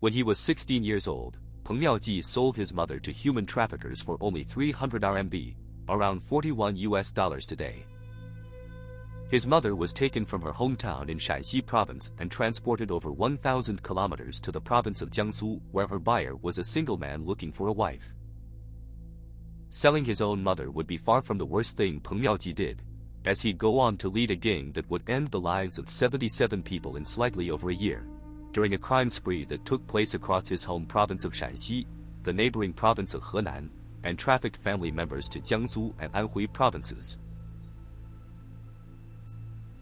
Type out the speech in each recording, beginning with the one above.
When he was 16 years old, Peng Miao Ji sold his mother to human traffickers for only 300 RMB, around $41 today. His mother was taken from her hometown in Shaanxi province and transported over 1,000 kilometers to the province of Jiangsu, where her buyer was a single man looking for a wife. Selling his own mother would be far from the worst thing Peng Miao Ji did, as he'd go on to lead a gang that would end the lives of 77 people in slightly over a year, during a crime spree that took place across his home province of Shaanxi, the neighboring province of Henan, and trafficked family members to Jiangsu and Anhui provinces.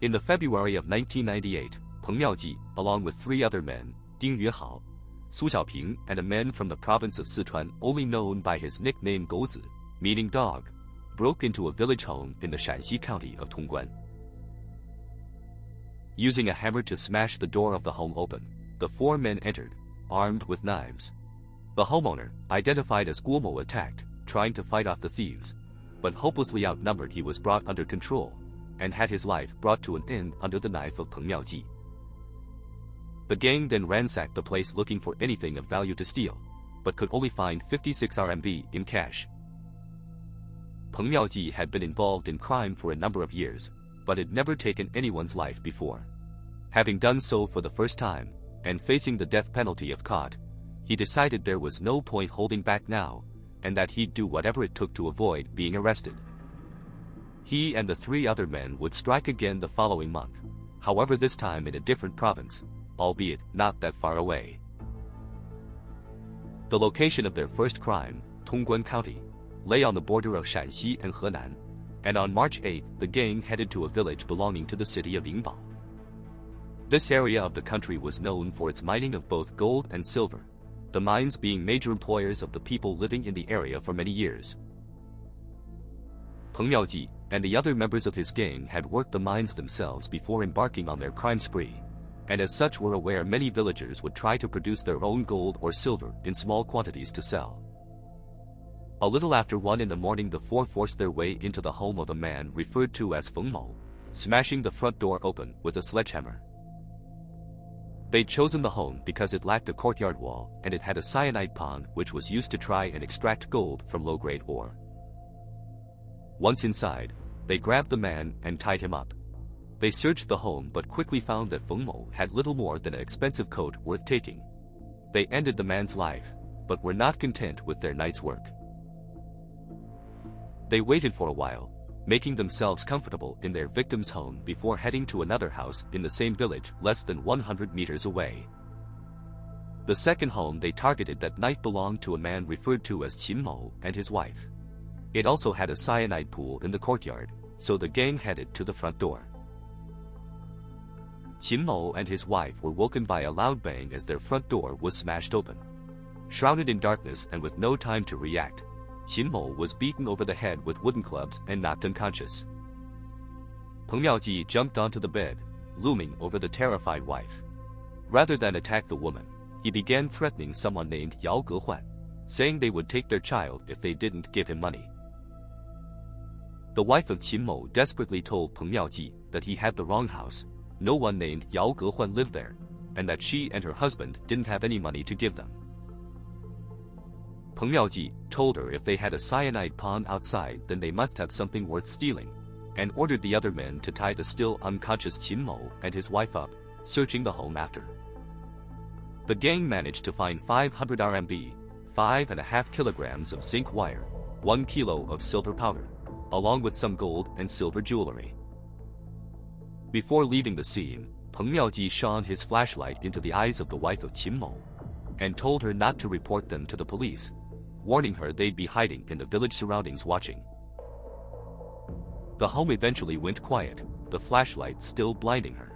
In the February of 1998, Peng Miao Ji, along with 3 other men, Ding Yuehao, Su Xiaoping, and a man from the province of Sichuan only known by his nickname Gouzi, meaning dog, broke into a village home in the Shaanxi county of Tongguan. Using a hammer to smash the door of the home open, the 4 men entered, armed with knives. The homeowner, identified as Guomo, attacked, trying to fight off the thieves, but hopelessly outnumbered he was brought under control, and had his life brought to an end under the knife of Peng Miao Ji. The gang then ransacked the place looking for anything of value to steal, but could only find 56 RMB in cash. Peng Miao Ji had been involved in crime for a number of years, but had never taken anyone's life before. Having done so for the first time, and facing the death penalty if caught, he decided there was no point holding back now, and that he'd do whatever it took to avoid being arrested. He and the 3 other men would strike again the following month, however this time in a different province, albeit not that far away. The location of their first crime, Tongguan County, lay on the border of Shaanxi and Henan, and on March 8 the gang headed to a village belonging to the city of Yingbao. This area of the country was known for its mining of both gold and silver, the mines being major employers of the people living in the area for many years. Peng Miao Ji and the other members of his gang had worked the mines themselves before embarking on their crime spree, and as such were aware many villagers would try to produce their own gold or silver in small quantities to sell. A little after 1 in the morning the 4 forced their way into the home of a man referred to as Feng Mo, smashing the front door open with a sledgehammer. They'd chosen the home because it lacked a courtyard wall and it had a cyanide pond which was used to try and extract gold from low-grade ore. Once inside, they grabbed the man and tied him up. They searched the home but quickly found that Feng Mo had little more than an expensive coat worth taking. They ended the man's life, but were not content with their night's work. They waited for a while, making themselves comfortable in their victim's home before heading to another house in the same village less than 100 meters away. The second home they targeted that night belonged to a man referred to as Qin Mo and his wife. It also had a cyanide pool in the courtyard, so the gang headed to the front door. Qin Mo and his wife were woken by a loud bang as their front door was smashed open. Shrouded in darkness and with no time to react, Qin Mo was beaten over the head with wooden clubs and knocked unconscious. Peng Miao Ji jumped onto the bed, looming over the terrified wife. Rather than attack the woman, he began threatening someone named Yao Gehuan, saying they would take their child if they didn't give him money. The wife of Qin Mo desperately told Peng Miao Ji that he had the wrong house, no one named Yao Gehuan lived there, and that she and her husband didn't have any money to give them. Peng Miao Ji told her if they had a cyanide pond outside then they must have something worth stealing, and ordered the other men to tie the still unconscious Qin Mo and his wife up, searching the home after. The gang managed to find 500 RMB, 5.5 kilograms of zinc wire, 1 kilo of silver powder, along with some gold and silver jewelry. Before leaving the scene, Peng Miao Ji shone his flashlight into the eyes of the wife of Qin Mo, and told her not to report them to the police, warning her they'd be hiding in the village surroundings watching. The home eventually went quiet, the flashlight still blinding her.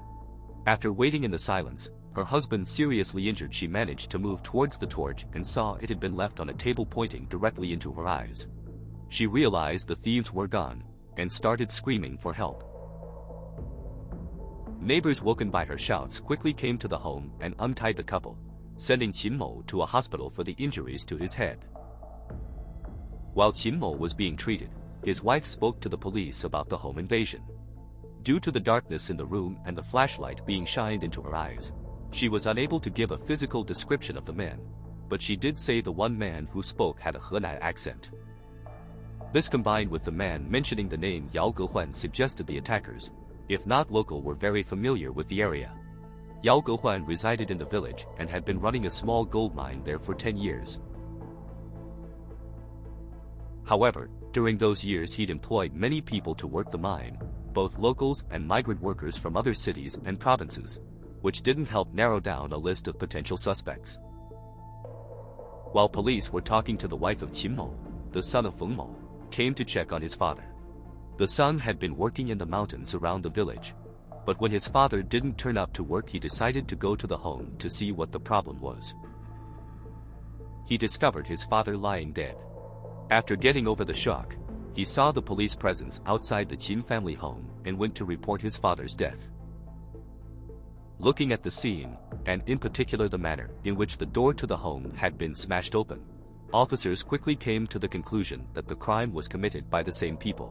After waiting in the silence, her husband seriously injured, she managed to move towards the torch and saw it had been left on a table pointing directly into her eyes. She realized the thieves were gone, and started screaming for help. Neighbors woken by her shouts quickly came to the home and untied the couple, sending Qin Mo to a hospital for the injuries to his head. While Qin Mo was being treated, his wife spoke to the police about the home invasion. Due to the darkness in the room and the flashlight being shined into her eyes, She was unable to give a physical description of the man, but she did say the one man who spoke had a Henan accent. This combined with the man mentioning the name Yao Gehuan suggested the attackers, if not local, were very familiar with the area. Yao Gehuan resided in the village and had been running a small gold mine there for 10 years. However, during those years he'd employed many people to work the mine, both locals and migrant workers from other cities and provinces, which didn't help narrow down a list of potential suspects. While police were talking to the wife of Qin Mo, the son of Feng Mo, came to check on his father. The son had been working in the mountains around the village, but when his father didn't turn up to work, he decided to go to the home to see what the problem was. He discovered his father lying dead. After getting over the shock, he saw the police presence outside the Qin family home and went to report his father's death. Looking at the scene, and in particular the manner in which the door to the home had been smashed open, officers quickly came to the conclusion that the crime was committed by the same people.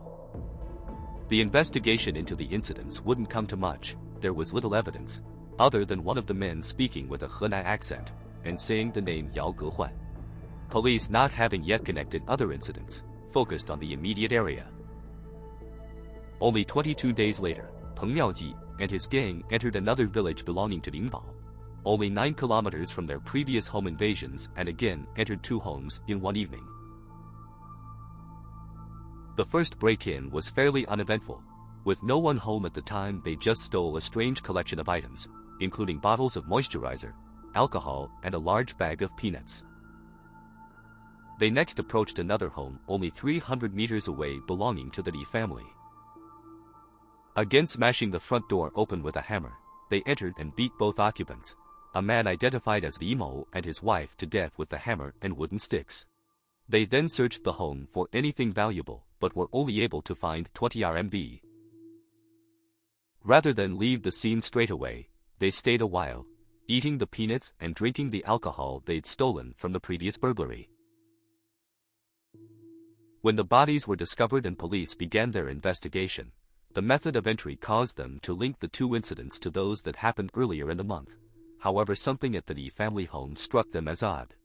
The investigation into the incidents wouldn't come to much. There was little evidence, other than one of the men speaking with a Henan accent and saying the name Yao Gehuan. Police, not having yet connected other incidents, focused on the immediate area. Only 22 days later, Peng Miao Ji and his gang entered another village belonging to Lingbao, only 9 kilometers from their previous home invasions, and again entered 2 homes in one evening. The first break-in was fairly uneventful. With no one home at the time, they just stole a strange collection of items, including bottles of moisturizer, alcohol, and a large bag of peanuts. They next approached another home only 300 meters away belonging to the Li family. Again smashing the front door open with a hammer, they entered and beat both occupants, a man identified as Li Mo and his wife, to death with the hammer and wooden sticks. They then searched the home for anything valuable, but were only able to find 20 RMB. Rather than leave the scene straight away, they stayed a while, eating the peanuts and drinking the alcohol they'd stolen from the previous burglary. When the bodies were discovered and police began their investigation, the method of entry caused them to link the 2 incidents to those that happened earlier in the month. However, something at the Li family home struck them as odd.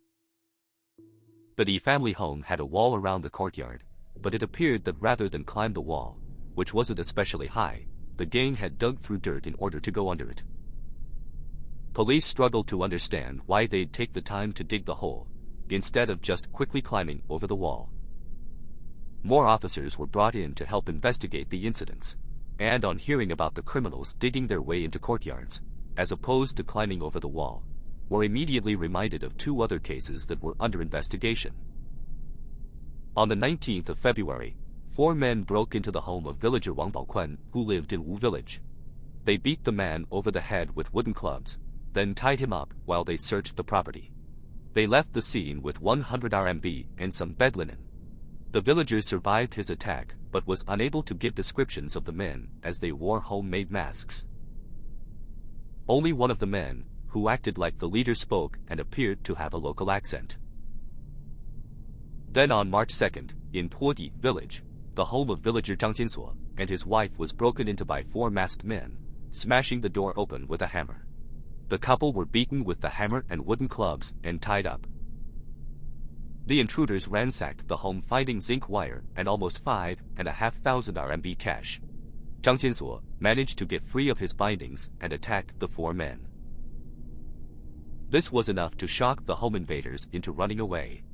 The Li family home had a wall around the courtyard, but it appeared that rather than climb the wall, which wasn't especially high, the gang had dug through dirt in order to go under it. Police struggled to understand why they'd take the time to dig the hole, instead of just quickly climbing over the wall. More officers were brought in to help investigate the incidents, and on hearing about the criminals digging their way into courtyards, as opposed to climbing over the wall, were immediately reminded of 2 other cases that were under investigation. On the 19th of February, 4 men broke into the home of villager Wang Baoquan, who lived in Wu village. They beat the man over the head with wooden clubs, then tied him up while they searched the property. They left the scene with 100 RMB and some bed linen. The villagers survived his attack, but was unable to give descriptions of the men as they wore homemade masks. Only one of the men, who acted like the leader, spoke and appeared to have a local accent. Then on March 2nd, in Puodi village, the home of villager Zhang Jiansuo and his wife was broken into by 4 masked men, smashing the door open with a hammer. The couple were beaten with the hammer and wooden clubs and tied up. The intruders ransacked the home, finding zinc wire and almost 5,500 RMB cash. Zhang Jiansuo managed to get free of his bindings and attacked the 4 men. This was enough to shock the home invaders into running away.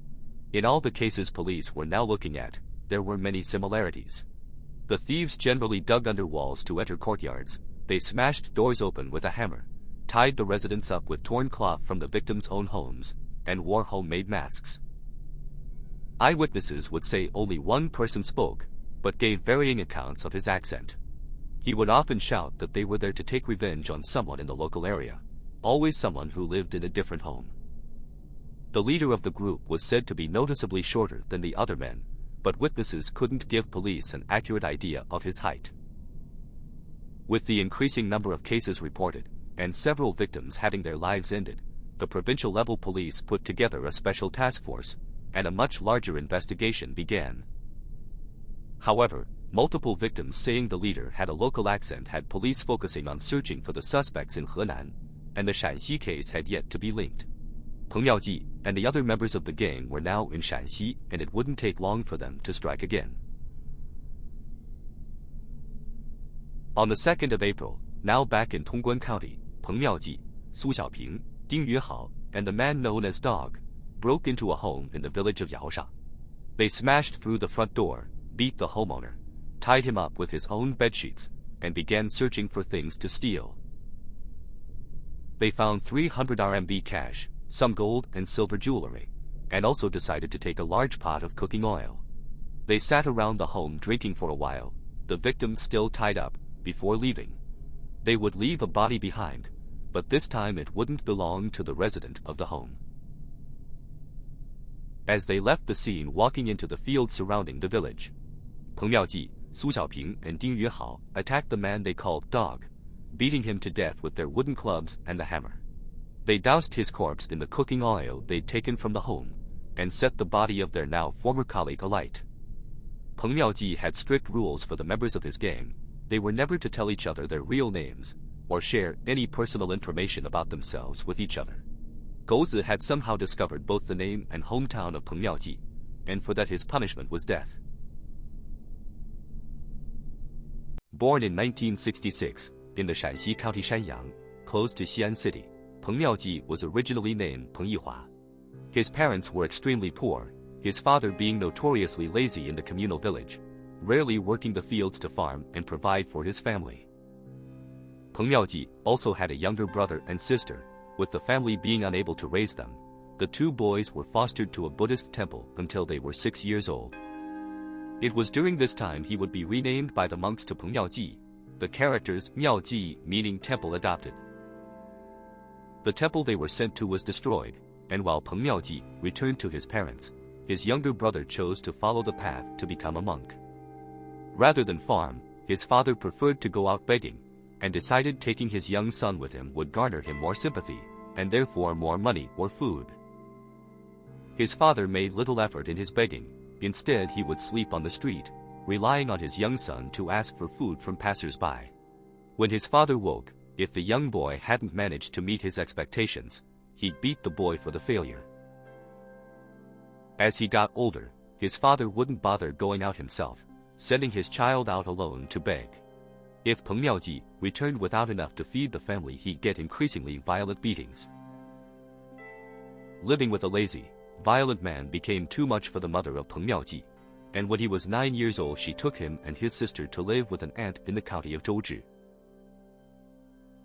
In all the cases police were now looking at, there were many similarities. The thieves generally dug under walls to enter courtyards, they smashed doors open with a hammer, tied the residents up with torn cloth from the victims' own homes, and wore homemade masks. Eyewitnesses would say only one person spoke, but gave varying accounts of his accent. He would often shout that they were there to take revenge on someone in the local area, always someone who lived in a different home. The leader of the group was said to be noticeably shorter than the other men, but witnesses couldn't give police an accurate idea of his height. With the increasing number of cases reported, and several victims having their lives ended, the provincial-level police put together a special task force, and a much larger investigation began. However, multiple victims saying the leader had a local accent had police focusing on searching for the suspects in Henan, and the Shaanxi case had yet to be linked. Peng Miao Ji and the other members of the gang were now in Shaanxi, and it wouldn't take long for them to strike again. On the 2nd of April, now back in Tongguan County, Peng Miao Ji, Su Xiaoping, Ding Yuehao, and the man known as Dog broke into a home in the village of Yaosha. They smashed through the front door, beat the homeowner, tied him up with his own bedsheets, and began searching for things to steal. They found 300 RMB cash, some gold and silver jewelry, and also decided to take a large pot of cooking oil. They sat around the home drinking for a while, the victim still tied up, before leaving. They would leave a body behind, but this time it wouldn't belong to the resident of the home. As they left the scene walking into the fields surrounding the village, Peng Miao Ji, Su Xiaoping, and Ding Yuehao attacked the man they called Dog, beating him to death with their wooden clubs and the hammer. They doused his corpse in the cooking oil they'd taken from the home, and set the body of their now former colleague alight. Peng Miao Ji had strict rules for the members of his gang. They were never to tell each other their real names, or share any personal information about themselves with each other. Gouzi had somehow discovered both the name and hometown of Peng Miao Ji, and for that his punishment was death. Born in 1966, in the Shaanxi County Shanyang, close to Xi'an City, Peng Miao Ji was originally named Peng Yihua. His parents were extremely poor, his father being notoriously lazy in the communal village, rarely working the fields to farm and provide for his family. Peng Miao Ji also had a younger brother and sister. With the family being unable to raise them, the two boys were fostered to a Buddhist temple until they were 6 years old. It was during this time he would be renamed by the monks to Peng Miao Ji, the characters Miao Ji meaning temple adopted. The temple they were sent to was destroyed, and while Peng Miao Ji returned to his parents, his younger brother chose to follow the path to become a monk. Rather than farm, his father preferred to go out begging, and decided taking his young son with him would garner him more sympathy, and therefore more money or food. His father made little effort in his begging. Instead he would sleep on the street, relying on his young son to ask for food from passers-by. When his father woke, if the young boy hadn't managed to meet his expectations, he'd beat the boy for the failure. As he got older, his father wouldn't bother going out himself, sending his child out alone to beg. If Peng Miao Ji returned without enough to feed the family, he'd get increasingly violent beatings. Living with a lazy, violent man became too much for the mother of Peng Miao Ji, and when he was 9 years old she took him and his sister to live with an aunt in the county of Zhouzhi.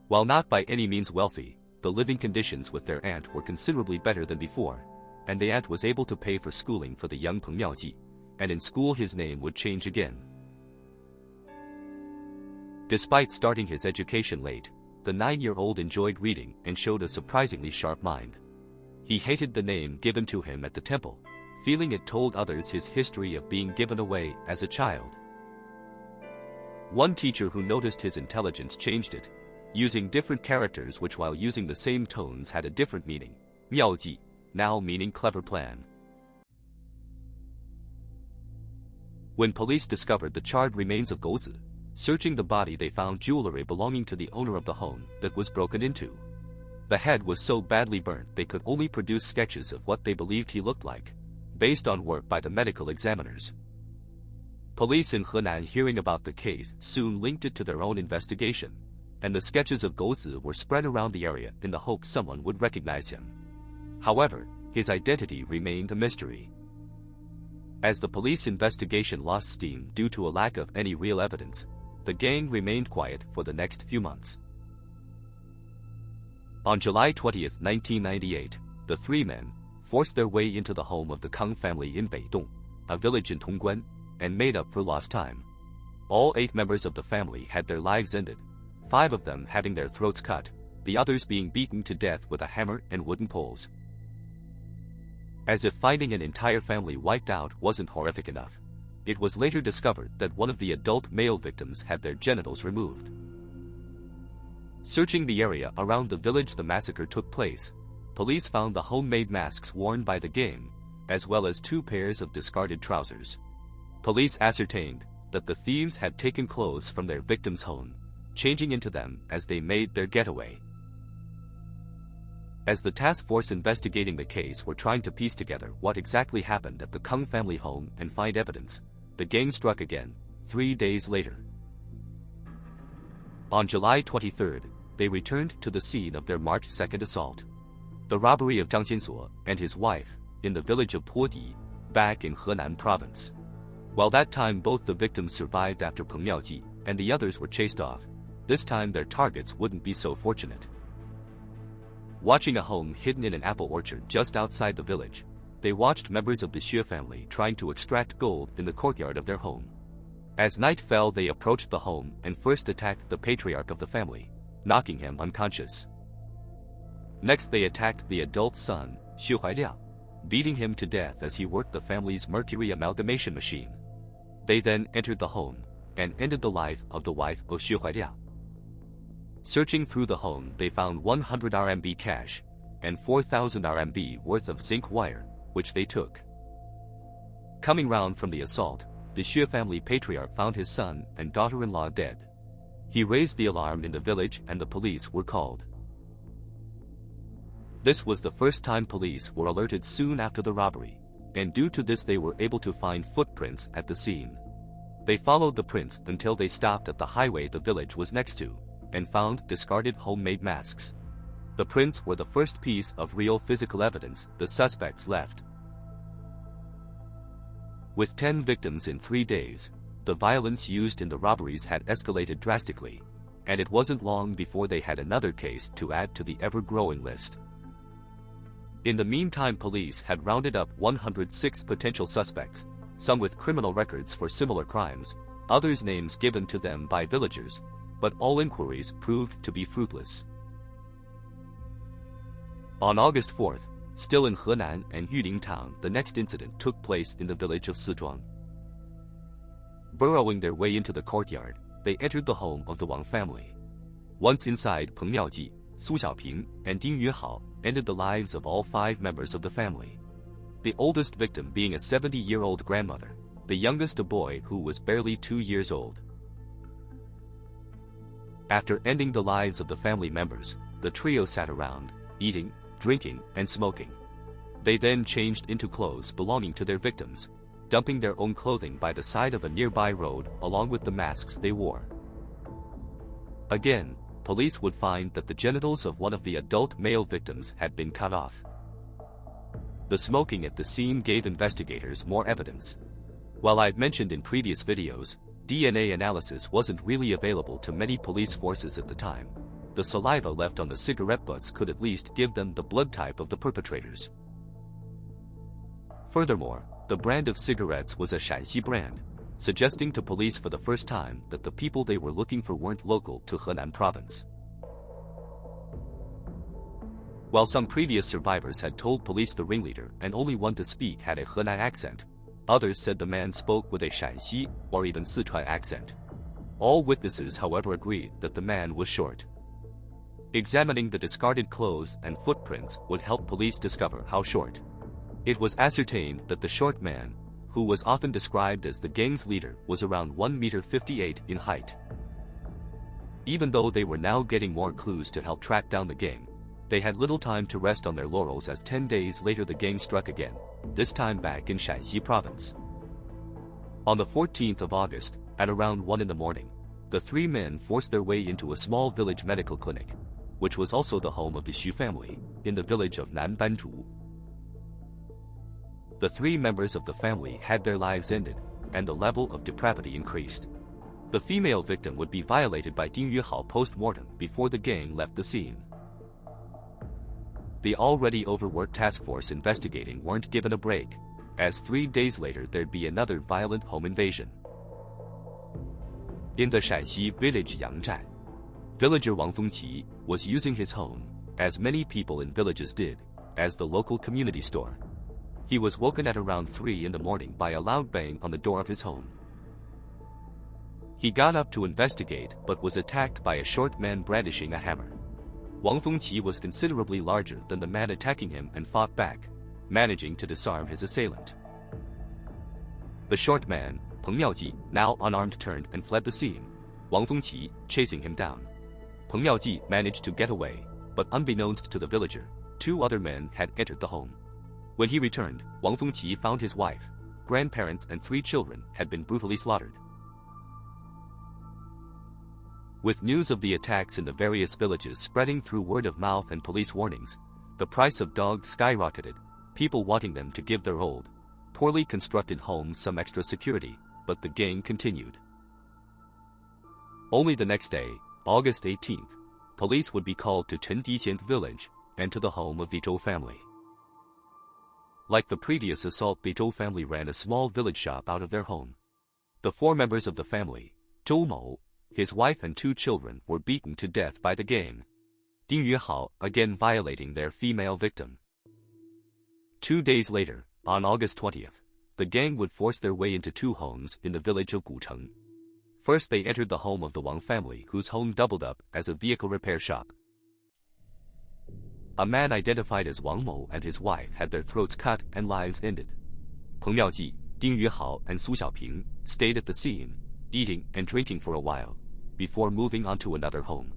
While not by any means wealthy, the living conditions with their aunt were considerably better than before, and the aunt was able to pay for schooling for the young Peng Miao Ji, and in school his name would change again. Despite starting his education late, the 9-year-old enjoyed reading and showed a surprisingly sharp mind. He hated the name given to him at the temple, feeling it told others his history of being given away as a child. One teacher who noticed his intelligence changed it, using different characters which while using the same tones had a different meaning. Miao Ji, now meaning clever plan. When police discovered the charred remains of Gouzi, searching the body they found jewelry belonging to the owner of the home that was broken into. The head was so badly burnt they could only produce sketches of what they believed he looked like, based on work by the medical examiners. Police in Henan, hearing about the case, soon linked it to their own investigation, and the sketches of Gouzi were spread around the area in the hope someone would recognize him. However, his identity remained a mystery. As the police investigation lost steam due to a lack of any real evidence, the gang remained quiet for the next few months. On July 20, 1998, the three men forced their way into the home of the Kang family in Beidong, a village in Tongguan, and made up for lost time. All 8 members of the family had their lives ended, 5 of them having their throats cut, the others being beaten to death with a hammer and wooden poles. As if finding an entire family wiped out wasn't horrific enough, it was later discovered that one of the adult male victims had their genitals removed. Searching the area around the village the massacre took place, police found the homemade masks worn by the gang, as well as 2 pairs of discarded trousers. Police ascertained that the thieves had taken clothes from their victims' home, changing into them as they made their getaway. As the task force investigating the case were trying to piece together what exactly happened at the Kung family home and find evidence, the gang struck again, 3 days later. On July 23, they returned to the scene of their March 2nd assault. The robbery of Zhang Xiansuo and his wife, in the village of Podi, back in Henan province. While that time both the victims survived after Peng Miao Ji and the others were chased off, this time their targets wouldn't be so fortunate. Watching a home hidden in an apple orchard just outside the village, they watched members of the Xue family trying to extract gold in the courtyard of their home. As night fell, they approached the home and first attacked the patriarch of the family, knocking him unconscious. Next they attacked the adult son, Xu Huailia, beating him to death as he worked the family's mercury amalgamation machine. They then entered the home and ended the life of the wife of Xu Huailia. Searching through the home, they found 100 RMB cash and 4,000 RMB worth of zinc wire, which they took. Coming round from the assault, the Xue family patriarch found his son and daughter-in-law dead. He raised the alarm in the village and the police were called. This was the first time police were alerted soon after the robbery, and due to this they were able to find footprints at the scene. They followed the prints until they stopped at the highway the village was next to, and found discarded homemade masks. The prints were the first piece of real physical evidence the suspects left. With 10 victims in 3 days, the violence used in the robberies had escalated drastically, and it wasn't long before they had another case to add to the ever-growing list. In the meantime, police had rounded up 106 potential suspects, some with criminal records for similar crimes, others names given to them by villagers, but all inquiries proved to be fruitless. On August 4th, still in Henan and Yuling town, the next incident took place in the village of Sizhuang. Burrowing their way into the courtyard, they entered the home of the Wang family. Once inside, Peng Miao Ji, Su Xiaoping, and Ding Yuehao ended the lives of all 5 members of the family. The oldest victim being a 70-year-old grandmother, the youngest a boy who was barely 2 years old. After ending the lives of the family members, the trio sat around, eating, drinking, and smoking. They then changed into clothes belonging to their victims, dumping their own clothing by the side of a nearby road along with the masks they wore. Again, police would find that the genitals of one of the adult male victims had been cut off. The smoking at the scene gave investigators more evidence. While I'd mentioned in previous videos, DNA analysis wasn't really available to many police forces at the time, the saliva left on the cigarette butts could at least give them the blood type of the perpetrators. Furthermore, the brand of cigarettes was a Shaanxi brand, suggesting to police for the first time that the people they were looking for weren't local to Henan province. While some previous survivors had told police the ringleader and only one to speak had a Henan accent, others said the man spoke with a Shaanxi or even Sichuan accent. All witnesses, however, agreed that the man was short. Examining the discarded clothes and footprints would help police discover how short. It was ascertained that the short man, who was often described as the gang's leader, was around 1.58 meters in height. Even though they were now getting more clues to help track down the gang, they had little time to rest on their laurels as 10 days later the gang struck again, this time back in Shaanxi province. On the 14th of August, at around 1 in the morning, the 3 men forced their way into a small village medical clinic, which was also the home of the Xu family, in the village of Nanbanzhu. The 3 members of the family had their lives ended, and the level of depravity increased. The female victim would be violated by Ding Yuehao post-mortem before the gang left the scene. The already overworked task force investigating weren't given a break, as 3 days later there'd be another violent home invasion. In the Shaanxi village Yangzhai, villager Wang Fengqi was using his home, as many people in villages did, as the local community store. He was woken at around 3 in the morning by a loud bang on the door of his home. He got up to investigate but was attacked by a short man brandishing a hammer. Wang Fengqi was considerably larger than the man attacking him and fought back, managing to disarm his assailant. The short man, Peng Miao Ji, now unarmed, turned and fled the scene, Wang Fengqi chasing him down. Peng Miao Ji managed to get away, but unbeknownst to the villager, 2 other men had entered the home. When he returned, Wang Fengqi found his wife, grandparents and 3 children had been brutally slaughtered. With news of the attacks in the various villages spreading through word of mouth and police warnings, the price of dogs skyrocketed, people wanting them to give their old, poorly constructed homes some extra security, but the gang continued. Only the next day, August 18th, police would be called to Chendiqian village and to the home of the Zhou family. Like the previous assault, the Zhou family ran a small village shop out of their home. The 4 members of the family, Zhou Mo, his wife and 2 children, were beaten to death by the gang. Ding Yuehao again violating their female victim. 2 days later, on August 20th, the gang would force their way into 2 homes in the village of Gucheng. First they entered the home of the Wang family, whose home doubled up as a vehicle repair shop. A man identified as Wang Mo and his wife had their throats cut and lives ended. Peng Miao Ji, Ding Yuehao and Su Xiaoping stayed at the scene, eating and drinking for a while, before moving on to another home.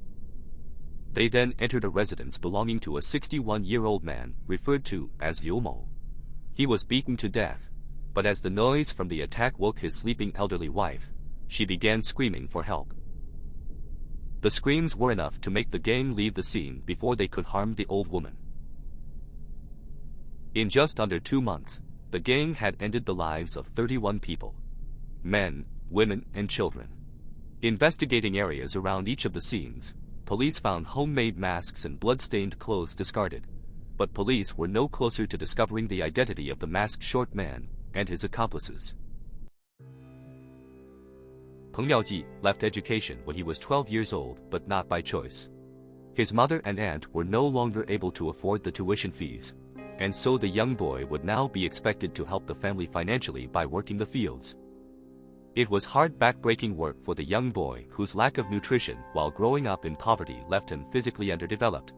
They then entered a residence belonging to a 61-year-old man referred to as Liu Mo. He was beaten to death, but as the noise from the attack woke his sleeping elderly wife, she began screaming for help. The screams were enough to make the gang leave the scene before they could harm the old woman. In just under 2 months, the gang had ended the lives of 31 people. Men, women, and children. Investigating areas around each of the scenes, police found homemade masks and blood-stained clothes discarded, but police were no closer to discovering the identity of the masked short man and his accomplices. Peng Miao Ji left education when he was 12 years old, but not by choice. His mother and aunt were no longer able to afford the tuition fees, and so the young boy would now be expected to help the family financially by working the fields. It was hard, back-breaking work for the young boy whose lack of nutrition while growing up in poverty left him physically underdeveloped.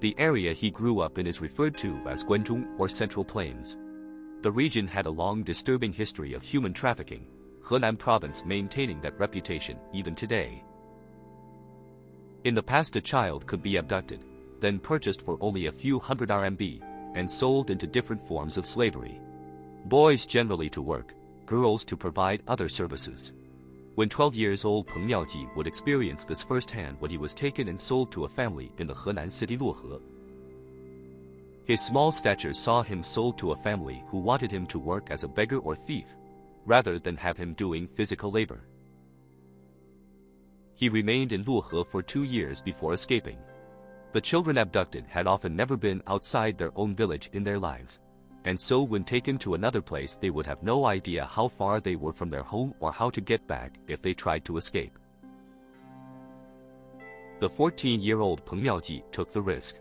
The area he grew up in is referred to as Guanzhong or Central Plains. The region had a long, disturbing history of human trafficking, Henan province maintaining that reputation even today. In the past, a child could be abducted, then purchased for only a few hundred RMB, and sold into different forms of slavery. Boys generally to work, girls to provide other services. When 12 years old, Peng Miao Ji would experience this firsthand when he was taken and sold to a family in the Henan city Luohe. His small stature saw him sold to a family who wanted him to work as a beggar or thief, rather than have him doing physical labor. He remained in Luohe for 2 years before escaping. The children abducted had often never been outside their own village in their lives, and so when taken to another place they would have no idea how far they were from their home or how to get back if they tried to escape. The 14-year-old Peng Miao Ji took the risk.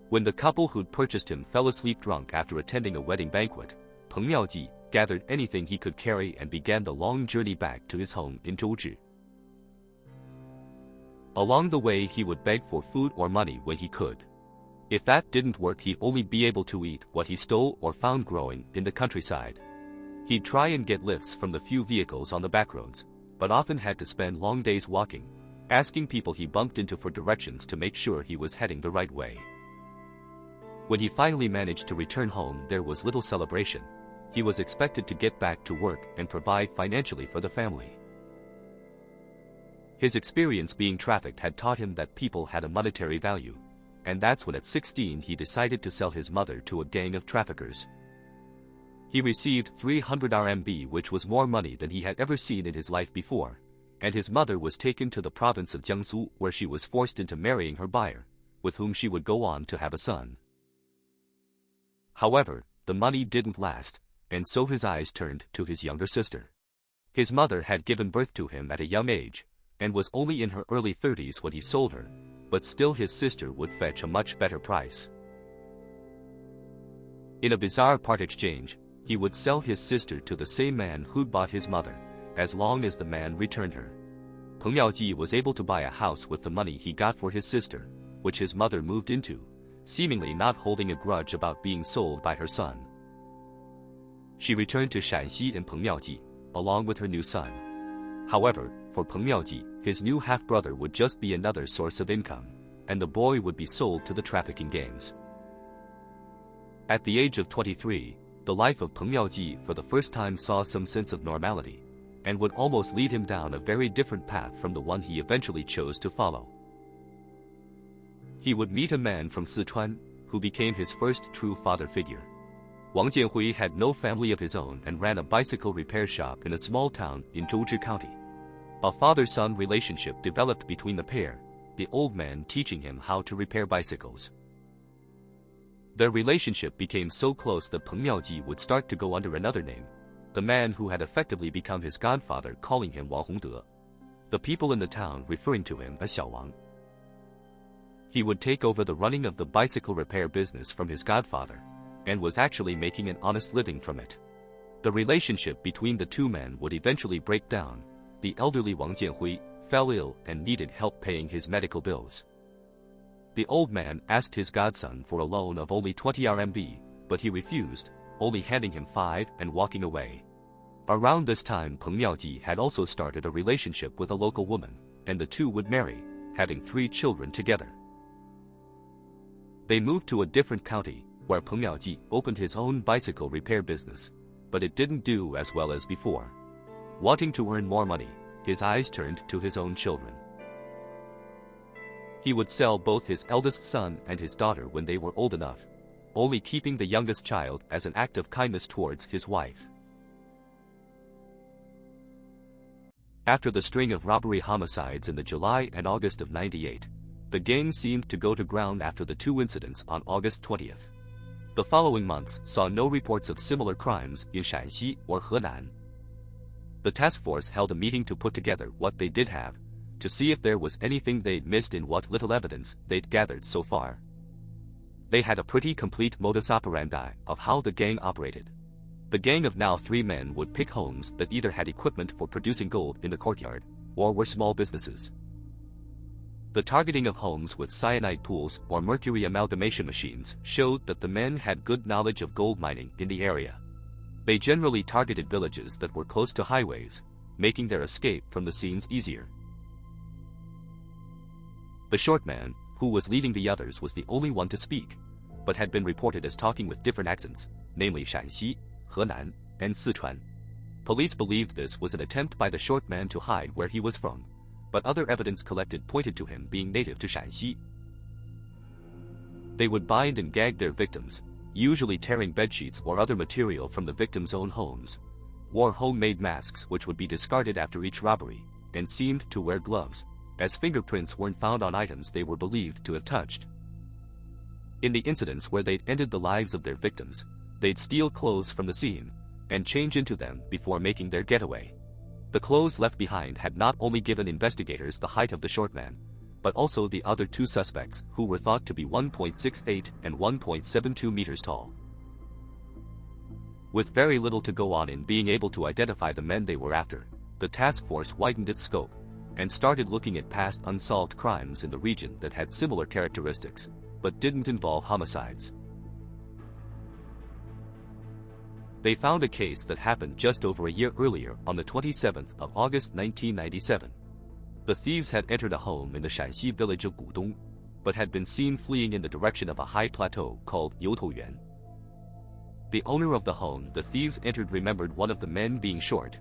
When the couple who'd purchased him fell asleep drunk after attending a wedding banquet, Peng Miao Ji gathered anything he could carry and began the long journey back to his home in Zhouzhi. Along the way he would beg for food or money when he could. If that didn't work, he'd only be able to eat what he stole or found growing in the countryside. He'd try and get lifts from the few vehicles on the backroads, but often had to spend long days walking, asking people he bumped into for directions to make sure he was heading the right way. When he finally managed to return home, there was little celebration. He was expected to get back to work and provide financially for the family. His experience being trafficked had taught him that people had a monetary value, and that's when at 16 he decided to sell his mother to a gang of traffickers. He received 300 RMB, which was more money than he had ever seen in his life before, and his mother was taken to the province of Jiangsu, where she was forced into marrying her buyer, with whom she would go on to have a son. However, the money didn't last, and so his eyes turned to his younger sister. His mother had given birth to him at a young age, and was only in her early 30s when he sold her, but still his sister would fetch a much better price. In a bizarre part exchange, he would sell his sister to the same man who'd bought his mother, as long as the man returned her. Peng Miao Ji was able to buy a house with the money he got for his sister, which his mother moved into, seemingly not holding a grudge about being sold by her son. She returned to Shaanxi and Peng Miao Ji, along with her new son. However, for Peng Miao Ji, his new half-brother would just be another source of income, and the boy would be sold to the trafficking gangs. At the age of 23, the life of Peng Miao Ji for the first time saw some sense of normality, and would almost lead him down a very different path from the one he eventually chose to follow. He would meet a man from Sichuan, who became his first true father figure. Wang Jianhui had no family of his own and ran a bicycle repair shop in a small town in Zhouzhi County. A father-son relationship developed between the pair, the old man teaching him how to repair bicycles. Their relationship became so close that Peng Miao Ji would start to go under another name, the man who had effectively become his godfather calling him Wang Hongde, the people in the town referring to him as Xiao Wang. He would take over the running of the bicycle repair business from his godfather, and was actually making an honest living from it. The relationship between the two men would eventually break down. The elderly Wang Jianhui fell ill and needed help paying his medical bills. The old man asked his godson for a loan of only 20 RMB, but he refused, only handing him 5 and walking away. Around this time Peng Miao Ji had also started a relationship with a local woman, and the two would marry, having 3 children together. They moved to a different county, where Peng Miao Ji opened his own bicycle repair business, but it didn't do as well as before. Wanting to earn more money, his eyes turned to his own children. He would sell both his eldest son and his daughter when they were old enough, only keeping the youngest child as an act of kindness towards his wife. After the string of robbery homicides in the July and August of '98, the gang seemed to go to ground after the 2 incidents on August 20th. The following months saw no reports of similar crimes in Shaanxi or Henan. The task force held a meeting to put together what they did have, to see if there was anything they'd missed in what little evidence they'd gathered so far. They had a pretty complete modus operandi of how the gang operated. The gang of now 3 men would pick homes that either had equipment for producing gold in the courtyard, or were small businesses. The targeting of homes with cyanide pools or mercury amalgamation machines showed that the men had good knowledge of gold mining in the area. They generally targeted villages that were close to highways, making their escape from the scenes easier. The short man, who was leading the others, was the only one to speak, but had been reported as talking with different accents, namely Shaanxi, Henan, and Sichuan. Police believed this was an attempt by the short man to hide where he was from, but other evidence collected pointed to him being native to Shaanxi. They would bind and gag their victims, usually tearing bedsheets or other material from the victims' own homes, wore homemade masks which would be discarded after each robbery, and seemed to wear gloves, as fingerprints weren't found on items they were believed to have touched. In the incidents where they'd ended the lives of their victims, they'd steal clothes from the scene, and change into them before making their getaway. The clothes left behind had not only given investigators the height of the short man, but also the other 2 suspects, who were thought to be 1.68 and 1.72 meters tall. With very little to go on in being able to identify the men they were after, the task force widened its scope, and started looking at past unsolved crimes in the region that had similar characteristics, but didn't involve homicides. They found a case that happened just over a year earlier on the 27th of August 1997. The thieves had entered a home in the Shaanxi village of Gudong, but had been seen fleeing in the direction of a high plateau called Youtouyuan. The owner of the home the thieves entered remembered one of the men being short,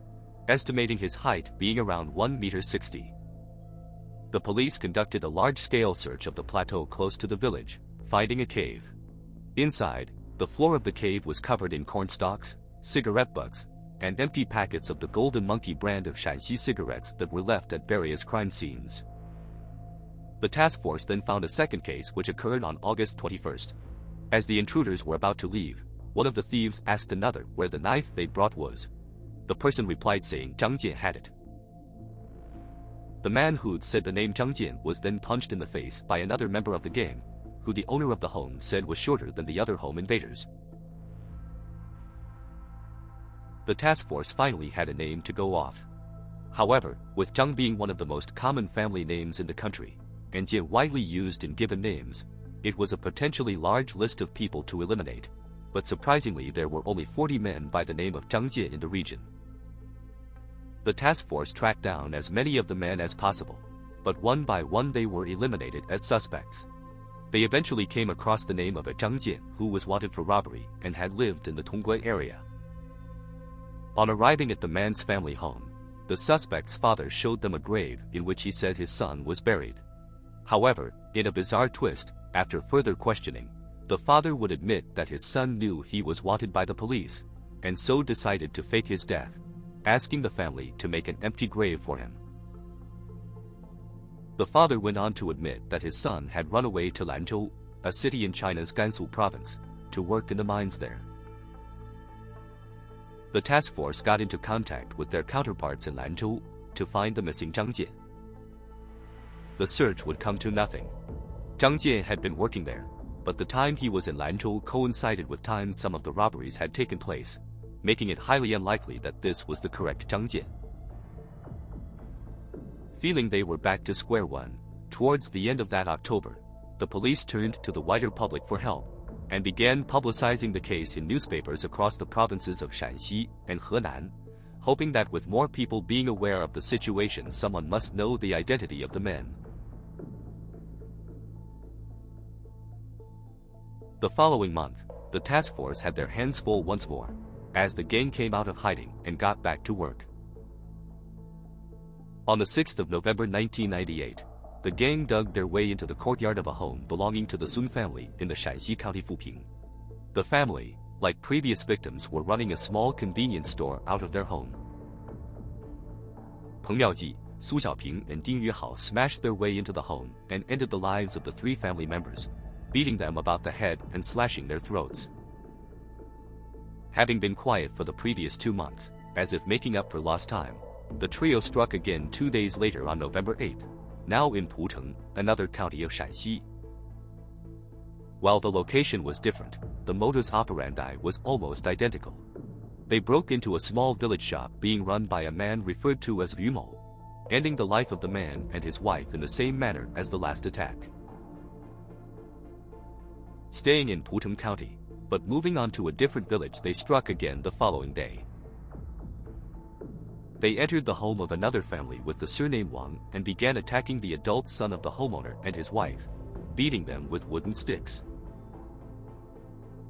estimating his height being around 1.60 meters. The police conducted a large-scale search of the plateau close to the village, finding a cave. Inside, the floor of the cave was covered in corn stalks, cigarette butts, and empty packets of the Golden Monkey brand of Shaanxi cigarettes that were left at various crime scenes. The task force then found a second case which occurred on August 21st. As the intruders were about to leave, one of the thieves asked another where the knife they brought was. The person replied saying Zhang Jian had it. The man who'd said the name Zhang Jian was then punched in the face by another member of the gang, who the owner of the home said was shorter than the other home invaders. The task force finally had a name to go off. However, with Zhang being one of the most common family names in the country, and Jian widely used in given names, it was a potentially large list of people to eliminate, but surprisingly there were only 40 men by the name of Zhang Jian in the region. The task force tracked down as many of the men as possible, but one by one they were eliminated as suspects. They eventually came across the name of a Zhang Jian who was wanted for robbery and had lived in the Tongguan area. On arriving at the man's family home, the suspect's father showed them a grave in which he said his son was buried. However, in a bizarre twist, after further questioning, the father would admit that his son knew he was wanted by the police, and so decided to fake his death, asking the family to make an empty grave for him. The father went on to admit that his son had run away to Lanzhou, a city in China's Gansu province, to work in the mines there. The task force got into contact with their counterparts in Lanzhou to find the missing Zhang Jian. The search would come to nothing. Zhang Jian had been working there, but the time he was in Lanzhou coincided with time some of the robberies had taken place, making it highly unlikely that this was the correct Zhang Jian. Feeling they were back to square one, towards the end of that October, the police turned to the wider public for help, and began publicizing the case in newspapers across the provinces of Shaanxi and Henan, hoping that with more people being aware of the situation someone must know the identity of the men. The following month, the task force had their hands full once more, as the gang came out of hiding and got back to work. On the 6th of November 1998, the gang dug their way into the courtyard of a home belonging to the Sun family in the Shaanxi County Fuping. The family, like previous victims, were running a small convenience store out of their home. Peng Miao Ji, Su Xiaoping and Ding Yuhao smashed their way into the home and ended the lives of the three family members, beating them about the head and slashing their throats. Having been quiet for the previous 2 months, as if making up for lost time, the trio struck again 2 days later on November 8th, now in Pucheng, another county of Shaanxi. While the location was different, the modus operandi was almost identical. They broke into a small village shop being run by a man referred to as Yu Mo, ending the life of the man and his wife in the same manner as the last attack. Staying in Pucheng County, but moving on to a different village, they struck again the following day. They entered the home of another family with the surname Wang and began attacking the adult son of the homeowner and his wife, beating them with wooden sticks.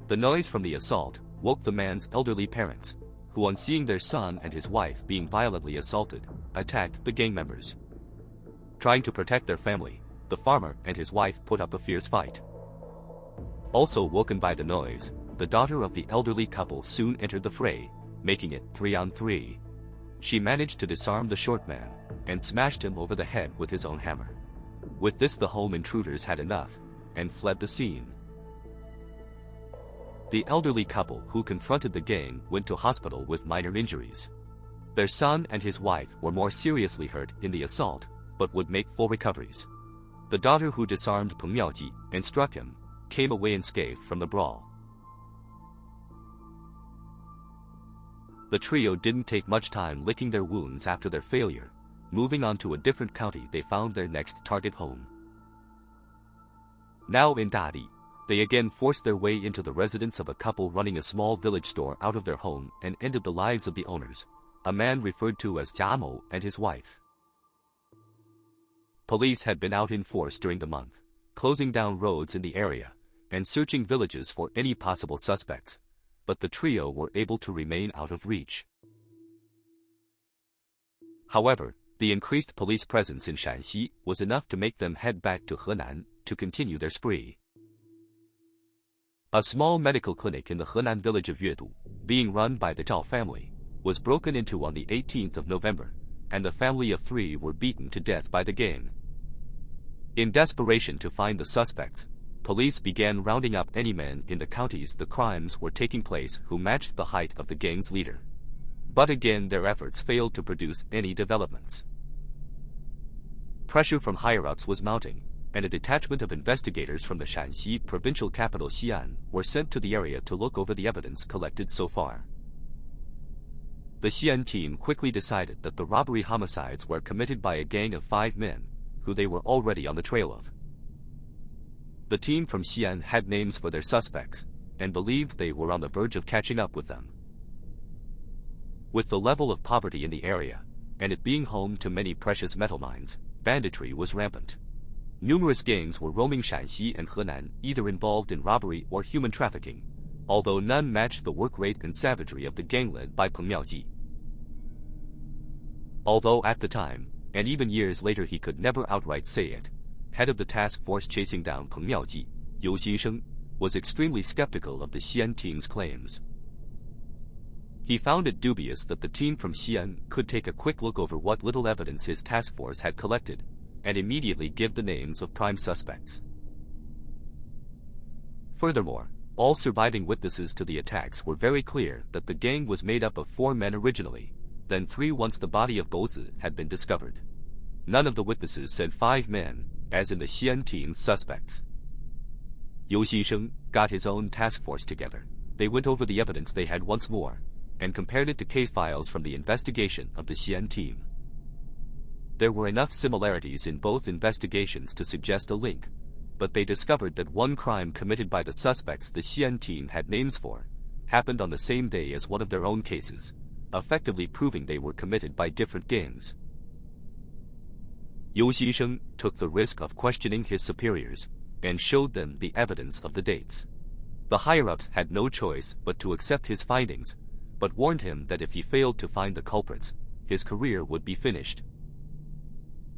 The noise from the assault woke the man's elderly parents, who on seeing their son and his wife being violently assaulted, attacked the gang members. Trying to protect their family, the farmer and his wife put up a fierce fight. Also woken by the noise, the daughter of the elderly couple soon entered the fray, making it 3-on-3. She managed to disarm the short man and smashed him over the head with his own hammer. With this, the home intruders had enough and fled the scene. The elderly couple who confronted the gang went to hospital with minor injuries. Their son and his wife were more seriously hurt in the assault, but would make full recoveries. The daughter who disarmed Peng Miao Ji and struck him came away unscathed from the brawl. The trio didn't take much time licking their wounds after their failure. Moving on to a different county, they found their next target home. Now in Dadi, they again forced their way into the residence of a couple running a small village store out of their home and ended the lives of the owners, a man referred to as Jia Mo and his wife. Police had been out in force during the month, closing down roads in the area and searching villages for any possible suspects, but the trio were able to remain out of reach. However, the increased police presence in Shaanxi was enough to make them head back to Henan to continue their spree. A small medical clinic in the Henan village of Yuedu, being run by the Zhao family, was broken into on the 18th of November, and the family of 3 were beaten to death by the gang. In desperation to find the suspects, police began rounding up any men in the counties the crimes were taking place who matched the height of the gang's leader. But again their efforts failed to produce any developments. Pressure from higher-ups was mounting, and a detachment of investigators from the Shaanxi provincial capital Xi'an were sent to the area to look over the evidence collected so far. The Xi'an team quickly decided that the robbery homicides were committed by a gang of 5 men, who they were already on the trail of. The team from Xi'an had names for their suspects, and believed they were on the verge of catching up with them. With the level of poverty in the area, and it being home to many precious metal mines, banditry was rampant. Numerous gangs were roaming Shaanxi and Henan, either involved in robbery or human trafficking, although none matched the work rate and savagery of the gang led by Peng Miao Ji. Although at the time, and even years later he could never outright say it, head of the task force chasing down Peng Miao Ji, Liu Xinsheng, was extremely skeptical of the Xi'an team's claims. He found it dubious that the team from Xi'an could take a quick look over what little evidence his task force had collected, and immediately give the names of prime suspects. Furthermore, all surviving witnesses to the attacks were very clear that the gang was made up of 4 men originally, then 3 once the body of Gouzi had been discovered. None of the witnesses said 5 men, as in the Xi'an team's suspects. Liu Xinsheng got his own task force together. They went over the evidence they had once more, and compared it to case files from the investigation of the Xi'an team. There were enough similarities in both investigations to suggest a link, but they discovered that one crime committed by the suspects the Xi'an team had names for happened on the same day as one of their own cases, effectively proving they were committed by different gangs. Liu Xinsheng took the risk of questioning his superiors and showed them the evidence of the dates. The higher-ups had no choice but to accept his findings, but warned him that if he failed to find the culprits, his career would be finished.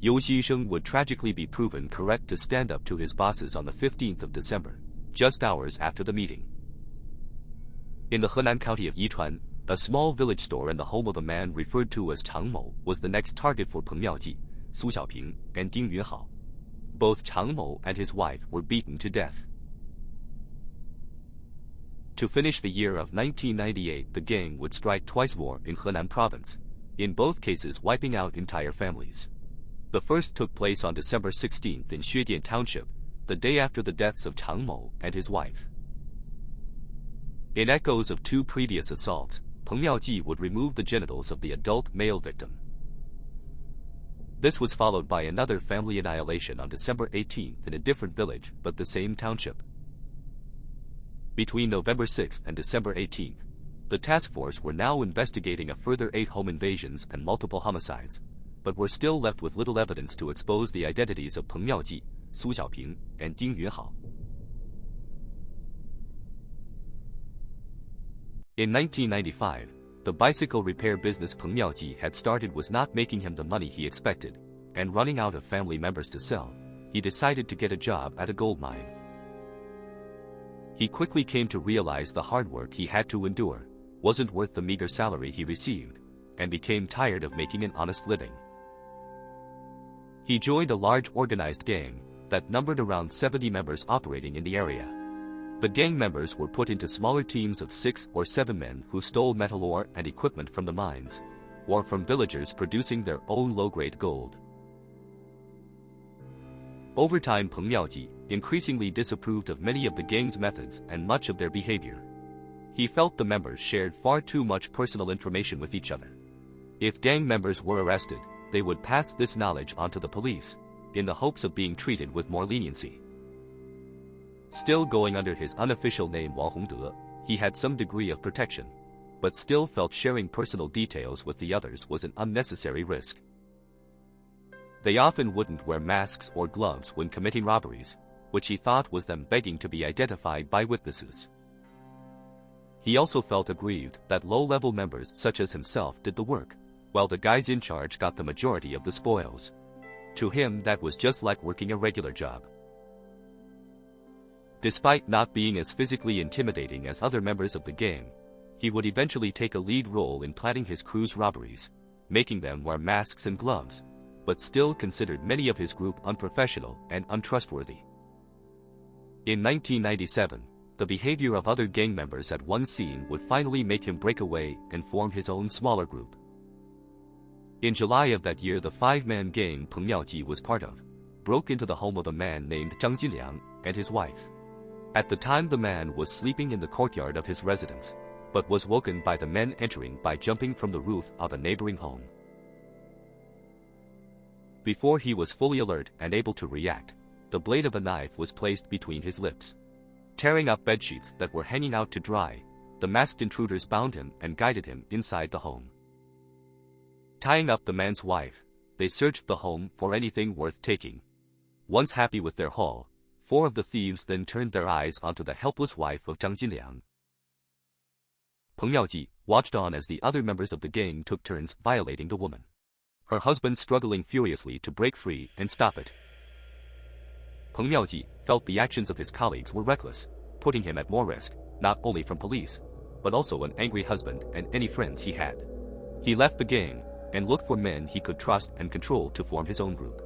Liu Xinsheng would tragically be proven correct to stand up to his bosses on the 15th of December, just hours after the meeting. In the Henan county of Yichuan, a small village store and the home of a man referred to as Chang Mo was the next target for Peng Miao Ji, Su Xiaoping, and Ding Yunhao. Both Chang Mo and his wife were beaten to death. To finish the year of 1998, the gang would strike twice more in Henan province, in both cases wiping out entire families. The first took place on December 16th in Xuedian Township, the day after the deaths of Chang Mo and his wife. In echoes of 2 previous assaults, Peng Miao Ji would remove the genitals of the adult male victim. This was followed by another family annihilation on December 18th in a different village but the same township. Between November 6th and December 18th, the task force were now investigating a further 8 home invasions and multiple homicides, but were still left with little evidence to expose the identities of Peng Miao Ji, Su Xiaoping, and Ding Yunhao. In 1995, the bicycle repair business Peng Miao Ji had started was not making him the money he expected, and running out of family members to sell, he decided to get a job at a gold mine. He quickly came to realize the hard work he had to endure wasn't worth the meager salary he received, and became tired of making an honest living. He joined a large organized gang that numbered around 70 members operating in the area. The gang members were put into smaller teams of 6 or 7 men who stole metal ore and equipment from the mines, or from villagers producing their own low-grade gold. Over time, Peng Miao Ji increasingly disapproved of many of the gang's methods and much of their behavior. He felt the members shared far too much personal information with each other. If gang members were arrested, they would pass this knowledge on to the police, in the hopes of being treated with more leniency. Still going under his unofficial name Wang Hongde, he had some degree of protection, but still felt sharing personal details with the others was an unnecessary risk. They often wouldn't wear masks or gloves when committing robberies, which he thought was them begging to be identified by witnesses. He also felt aggrieved that low-level members such as himself did the work, while the guys in charge got the majority of the spoils. To him, that was just like working a regular job. Despite not being as physically intimidating as other members of the gang, he would eventually take a lead role in planning his crew's robberies, making them wear masks and gloves, but still considered many of his group unprofessional and untrustworthy. In 1997, the behavior of other gang members at one scene would finally make him break away and form his own smaller group. In July of that year, the 5-man gang Peng Miao Ji was part of broke into the home of a man named Zhang Jinliang and his wife. At the time, the man was sleeping in the courtyard of his residence, but was woken by the men entering by jumping from the roof of a neighboring home. Before he was fully alert and able to react, the blade of a knife was placed between his lips. Tearing up bedsheets that were hanging out to dry, the masked intruders bound him and guided him inside the home. Tying up the man's wife, they searched the home for anything worth taking. Once happy with their haul, 4 of the thieves then turned their eyes onto the helpless wife of Zhang Jinliang. Peng Miao Ji watched on as the other members of the gang took turns violating the woman. Her husband struggling furiously to break free and stop it. Peng Miao Ji felt the actions of his colleagues were reckless, putting him at more risk, not only from police, but also an angry husband and any friends he had. He left the gang and looked for men he could trust and control to form his own group.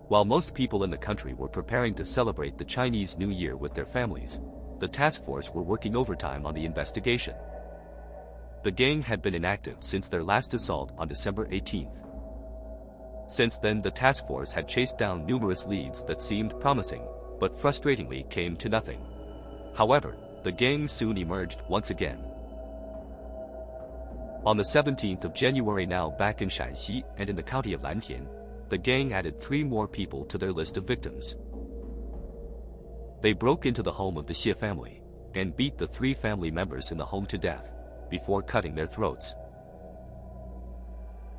While most people in the country were preparing to celebrate the Chinese New Year with their families, the task force were working overtime on the investigation. The gang had been inactive since their last assault on December 18th. Since then, the task force had chased down numerous leads that seemed promising, but frustratingly came to nothing. However, the gang soon emerged once again. On the 17th of January, now back in Shaanxi and in the county of Lantian, the gang added 3 more people to their list of victims. They broke into the home of the Xie family and beat the 3 family members in the home to death before cutting their throats.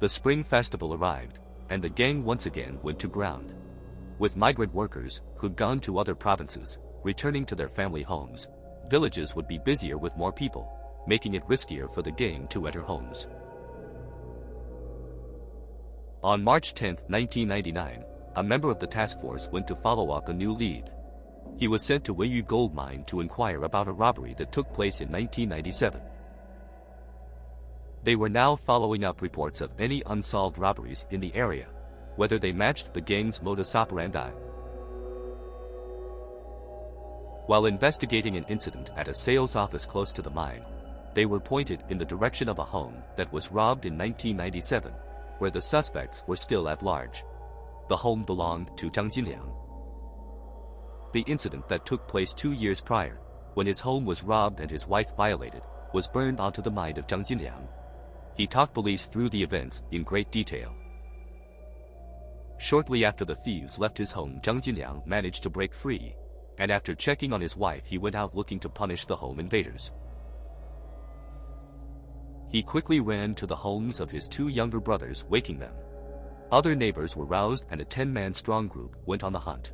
The Spring Festival arrived, and the gang once again went to ground. With migrant workers who'd gone to other provinces, returning to their family homes, villages would be busier with more people, making it riskier for the gang to enter homes. On March 10, 1999, a member of the task force went to follow up a new lead. He was sent to Weiyu gold mine to inquire about a robbery that took place in 1997. They were now following up reports of any unsolved robberies in the area, whether they matched the gang's modus operandi. While investigating an incident at a sales office close to the mine, they were pointed in the direction of a home that was robbed in 1997, where the suspects were still at large. The home belonged to Zhang Jinliang. The incident that took place 2 years prior, when his home was robbed and his wife violated, was burned onto the mind of Zhang Jinliang. He talked police through the events in great detail. Shortly after the thieves left his home, Zhang Jinliang managed to break free, and after checking on his wife, he went out looking to punish the home invaders. He quickly ran to the homes of his 2 younger brothers, waking them. Other neighbors were roused and a 10-man strong group went on the hunt.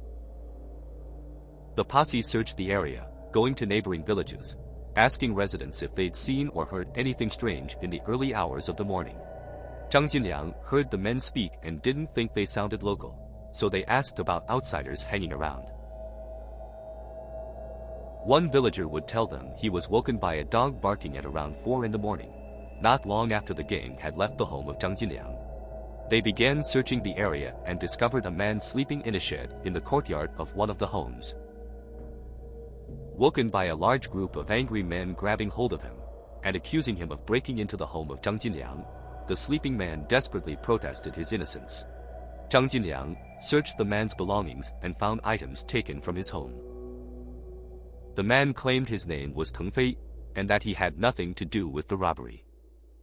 The posse searched the area, going to neighboring villages, asking residents if they'd seen or heard anything strange in the early hours of the morning. Zhang Jinliang heard the men speak and didn't think they sounded local, so they asked about outsiders hanging around. One villager would tell them he was woken by a dog barking at around 4 in the morning, not long after the gang had left the home of Zhang Jinliang. They began searching the area and discovered a man sleeping in a shed in the courtyard of one of the homes. Woken by a large group of angry men grabbing hold of him and accusing him of breaking into the home of Zhang Jinliang, the sleeping man desperately protested his innocence. Zhang Jinliang searched the man's belongings and found items taken from his home. The man claimed his name was Teng Fei and that he had nothing to do with the robbery.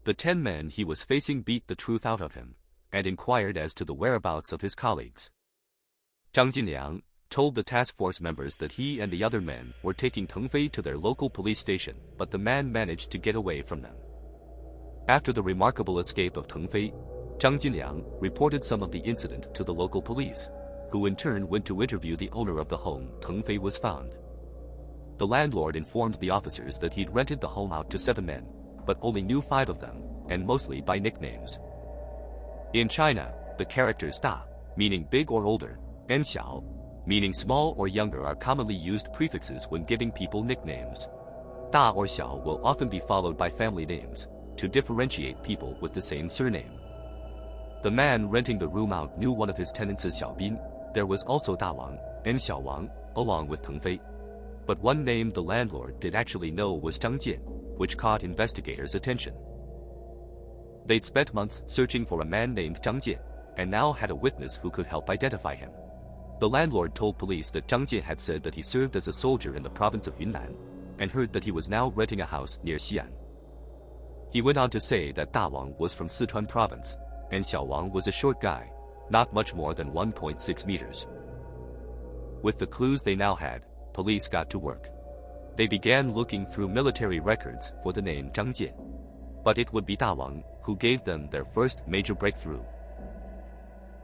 The 10 men he was facing beat the truth out of him and inquired as to the whereabouts of his colleagues. Zhang Jinliang told the task force members that he and the other men were taking Teng Fei to their local police station, but the man managed to get away from them. After the remarkable escape of Teng Fei, Zhang Jinliang reported some of the incident to the local police, who in turn went to interview the owner of the home Teng Fei was found. The landlord informed the officers that he'd rented the home out to 7 men, but only knew 5 of them, and mostly by nicknames. In China, the characters da, meaning big or older, and xiao, meaning small or younger, are commonly used prefixes when giving people nicknames. Da or xiao will often be followed by family names, to differentiate people with the same surname. The man renting the room out knew one of his tenants as Xiao Bin. There was also Da Wang and Xiao Wang, along with Teng Fei. But one name the landlord did actually know was Zhang Jian, which caught investigators' attention. They'd spent months searching for a man named Zhang Jian, and now had a witness who could help identify him. The landlord told police that Zhang Jian had said that he served as a soldier in the province of Yunnan, and heard that he was now renting a house near Xi'an. He went on to say that Da Wang was from Sichuan province, and Xiao Wang was a short guy, not much more than 1.6 meters. With the clues they now had, police got to work. They began looking through military records for the name Zhang Jian. But it would be Da Wang who gave them their first major breakthrough.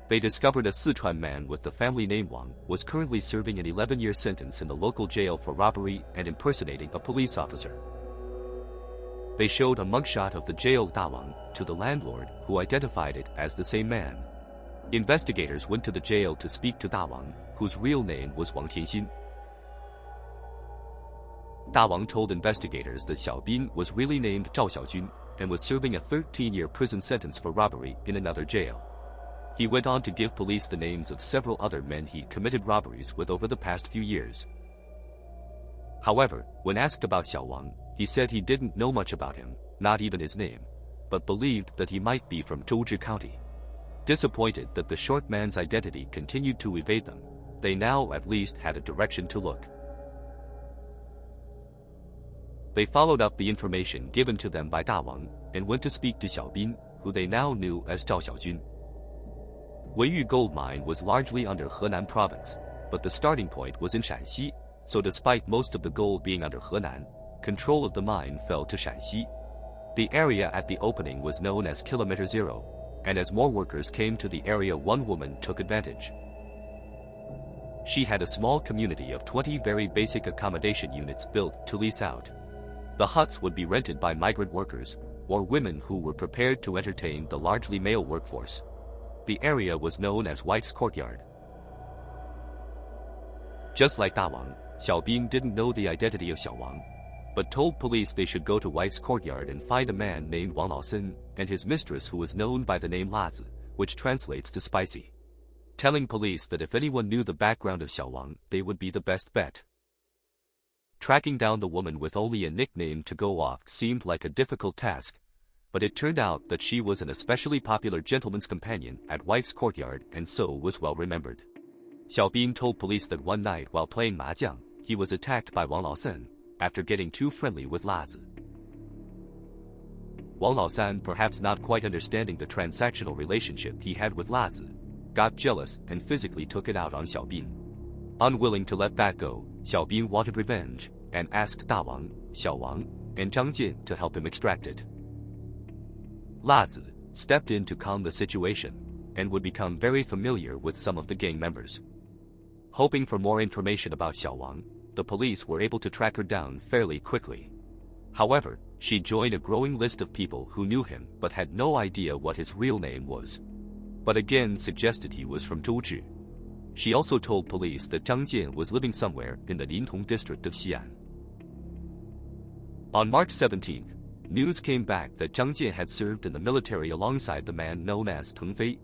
They discovered a Sichuan man with the family name Wang was currently serving an 11-year sentence in the local jail for robbery and impersonating a police officer. They showed a mugshot of the jailed Da Wang to the landlord, who identified it as the same man. Investigators went to the jail to speak to Da Wang, whose real name was Wang Tianxin. Da Wang told investigators that Xiao Bin was really named Zhao Xiaojun and was serving a 13-year prison sentence for robbery in another jail. He went on to give police the names of several other men he'd committed robberies with over the past few years. However, when asked about Xiao Wang, he said he didn't know much about him, not even his name, but believed that he might be from Zhouzhi County. Disappointed that the short man's identity continued to evade them, they now at least had a direction to look. They followed up the information given to them by Da Wang and went to speak to Xiao Bin, who they now knew as Zhao Xiaojun. Weiyu gold mine was largely under Henan province, but the starting point was in Shaanxi, so despite most of the gold being under Henan, control of the mine fell to Shaanxi. The area at the opening was known as Kilometer Zero, and as more workers came to the area, one woman took advantage. She had a small community of 20 very basic accommodation units built to lease out. The huts would be rented by migrant workers, or women who were prepared to entertain the largely male workforce. The area was known as White's Courtyard. Just like Da Wang, Xiao Bin didn't know the identity of Xiao Wang, but told police they should go to White's Courtyard and find a man named Wang Laosen and his mistress who was known by the name Lazi, which translates to spicy. Telling police that if anyone knew the background of Xiao Wang, they would be the best bet. Tracking down the woman with only a nickname to go off seemed like a difficult task, but it turned out that she was an especially popular gentleman's companion at White's Courtyard and so was well remembered. Xiao Bin told police that one night while playing mahjong, he was attacked by Wang Laosen after getting too friendly with Lazi. Wang Laosan, perhaps not quite understanding the transactional relationship he had with Lazi, got jealous and physically took it out on Xiao Bin. Unwilling to let that go, Xiao Bin wanted revenge and asked Da Wang, Xiao Wang, and Zhang Jin to help him extract it. Lazi stepped in to calm the situation and would become very familiar with some of the gang members. Hoping for more information about Xiao Wang, the police were able to track her down fairly quickly. However, she joined a growing list of people who knew him but had no idea what his real name was, but again suggested he was from Zhouzhi. She also told police that Zhang Jin was living somewhere in the Nintong district of Xi'an. On March 17th, news came back that Zhang Jin had served in the military alongside the man known as Teng Fei.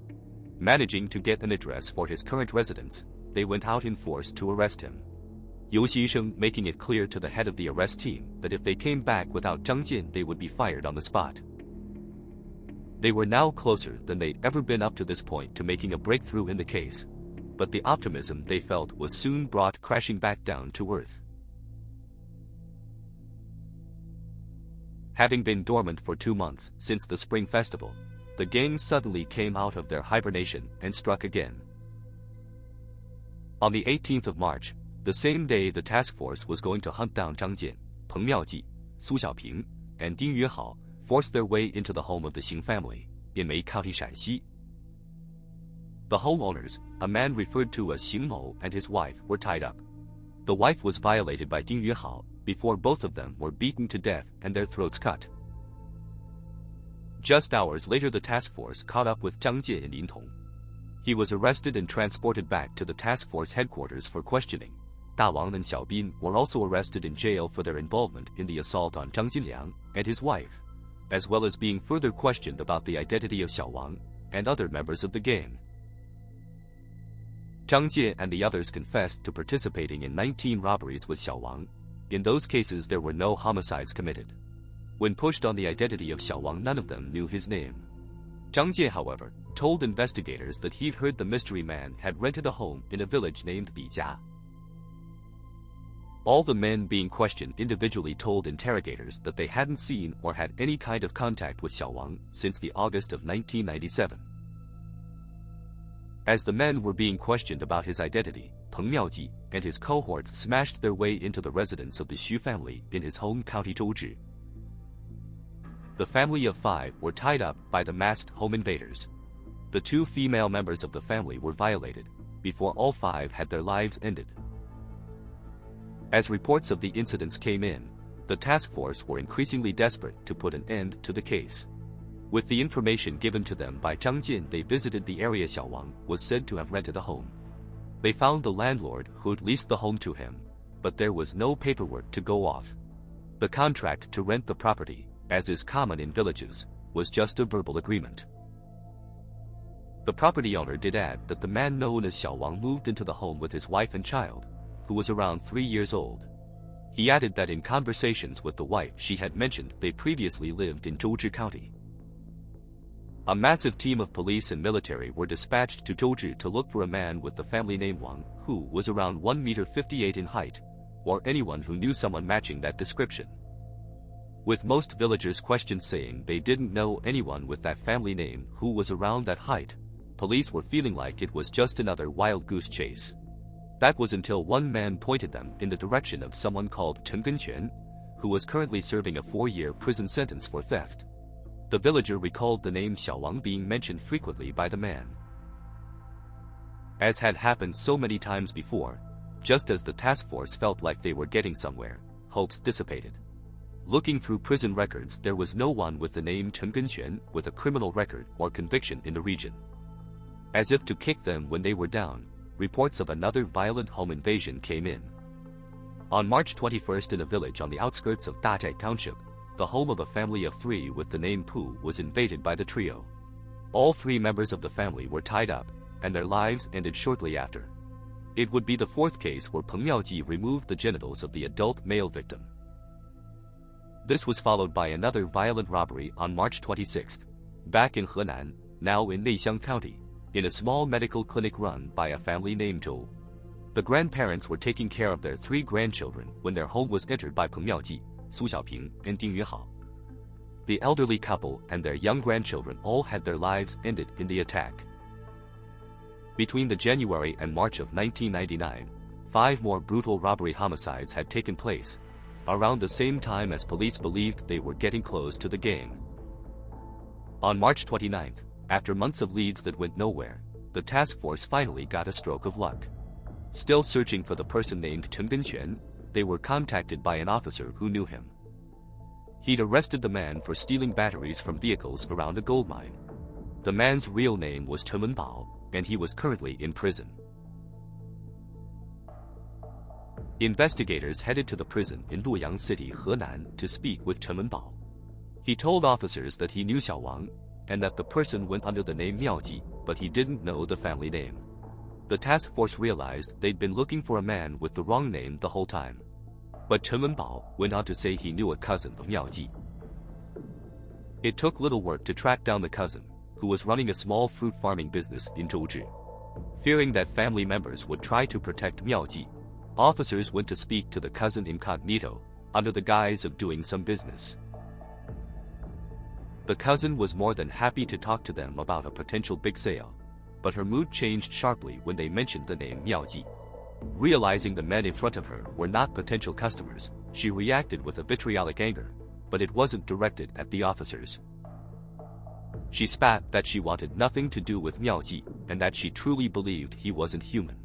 Managing to get an address for his current residence, they went out in force to arrest him. You Xisheng making it clear to the head of the arrest team that if they came back without Zhang Jin, they would be fired on the spot. They were now closer than they'd ever been up to this point to making a breakthrough in the case, but the optimism they felt was soon brought crashing back down to earth. Having been dormant for 2 months since the Spring Festival, the gang suddenly came out of their hibernation and struck again. On the 18th of March, the same day the task force was going to hunt down Zhang Jin, Peng Miao Ji, Su Xiaoping, and Ding Yuehao, forced their way into the home of the Xing family, in Mei County, Shaanxi. The homeowners, a man referred to as Xing Mo and his wife, were tied up. The wife was violated by Ding Yuehao before both of them were beaten to death and their throats cut. Just hours later, the task force caught up with Zhang Jin in Nintong. He was arrested and transported back to the task force headquarters for questioning. Da Wang and Xiao Bin were also arrested in jail for their involvement in the assault on Zhang Jinliang and his wife, as well as being further questioned about the identity of Xiao Wang and other members of the gang. Zhang Jin and the others confessed to participating in 19 robberies with Xiao Wang. In those cases, there were no homicides committed. When pushed on the identity of Xiao Wang, none of them knew his name. Zhang Jin, however, told investigators that he'd heard the mystery man had rented a home in a village named Bijia. All the men being questioned individually told interrogators that they hadn't seen or had any kind of contact with Xiao Wang since the August of 1997. As the men were being questioned about his identity, Peng Miao Ji and his cohorts smashed their way into the residence of the Xu family in his home county Zhouzhi. The family of 5 were tied up by the masked home invaders. The 2 female members of the family were violated, before all 5 had their lives ended. As reports of the incidents came in, the task force were increasingly desperate to put an end to the case. With the information given to them by Zhang Jin, they visited the area Xiao Wang was said to have rented a home. They found the landlord who'd leased the home to him, but there was no paperwork to go off. The contract to rent the property, as is common in villages, was just a verbal agreement. The property owner did add that the man known as Xiao Wang moved into the home with his wife and child, who was around 3 years old. He added that in conversations with the wife she had mentioned they previously lived in Zhouzhi County. A massive team of police and military were dispatched to Zhouzhi to look for a man with the family name Wang, who was around 1.58 meters in height, or anyone who knew someone matching that description. With most villagers questioned saying they didn't know anyone with that family name who was around that height, police were feeling like it was just another wild goose chase. That was until one man pointed them in the direction of someone called Chen Genquan, who was currently serving a 4-year prison sentence for theft. The villager recalled the name Xiao Wang being mentioned frequently by the man. As had happened so many times before, just as the task force felt like they were getting somewhere, hopes dissipated. Looking through prison records, there was no one with the name Chen Genquan with a criminal record or conviction in the region. As if to kick them when they were down, reports of another violent home invasion came in. On March 21st, in a village on the outskirts of Dazhai Township, the home of a family of 3 with the name Pu was invaded by the trio. All 3 members of the family were tied up, and their lives ended shortly after. It would be the 4th case where Peng Miao Ji removed the genitals of the adult male victim. This was followed by another violent robbery on March 26th, back in Henan, now in Neixiang County, in a small medical clinic run by a family named Zhou. The grandparents were taking care of their 3 grandchildren when their home was entered by Peng Miao Ji, Su Xiaoping, and Ding Yuhao. The elderly couple and their young grandchildren all had their lives ended in the attack. Between the January and March of 1999, 5 more brutal robbery homicides had taken place, around the same time as police believed they were getting close to the gang. On March 29th, after months of leads that went nowhere, the task force finally got a stroke of luck. Still searching for the person named Chen Genquan, they were contacted by an officer who knew him. He'd arrested the man for stealing batteries from vehicles around a gold mine. The man's real name was Chen Wenbao, and he was currently in prison. Investigators headed to the prison in Luoyang City, Henan, to speak with Chen Wenbao. He told officers that he knew Xiao Wang, and that the person went under the name Miao Ji, but he didn't know the family name. The task force realized they'd been looking for a man with the wrong name the whole time. But Chen Wenbao went on to say he knew a cousin of Miao Ji. It took little work to track down the cousin, who was running a small fruit farming business in Zhouzhi. Fearing that family members would try to protect Miao Ji, officers went to speak to the cousin incognito, under the guise of doing some business. The cousin was more than happy to talk to them about a potential big sale, but her mood changed sharply when they mentioned the name Miao Ji. Realizing the men in front of her were not potential customers, she reacted with a vitriolic anger, but it wasn't directed at the officers. She spat that she wanted nothing to do with Miao Ji, and that she truly believed he wasn't human.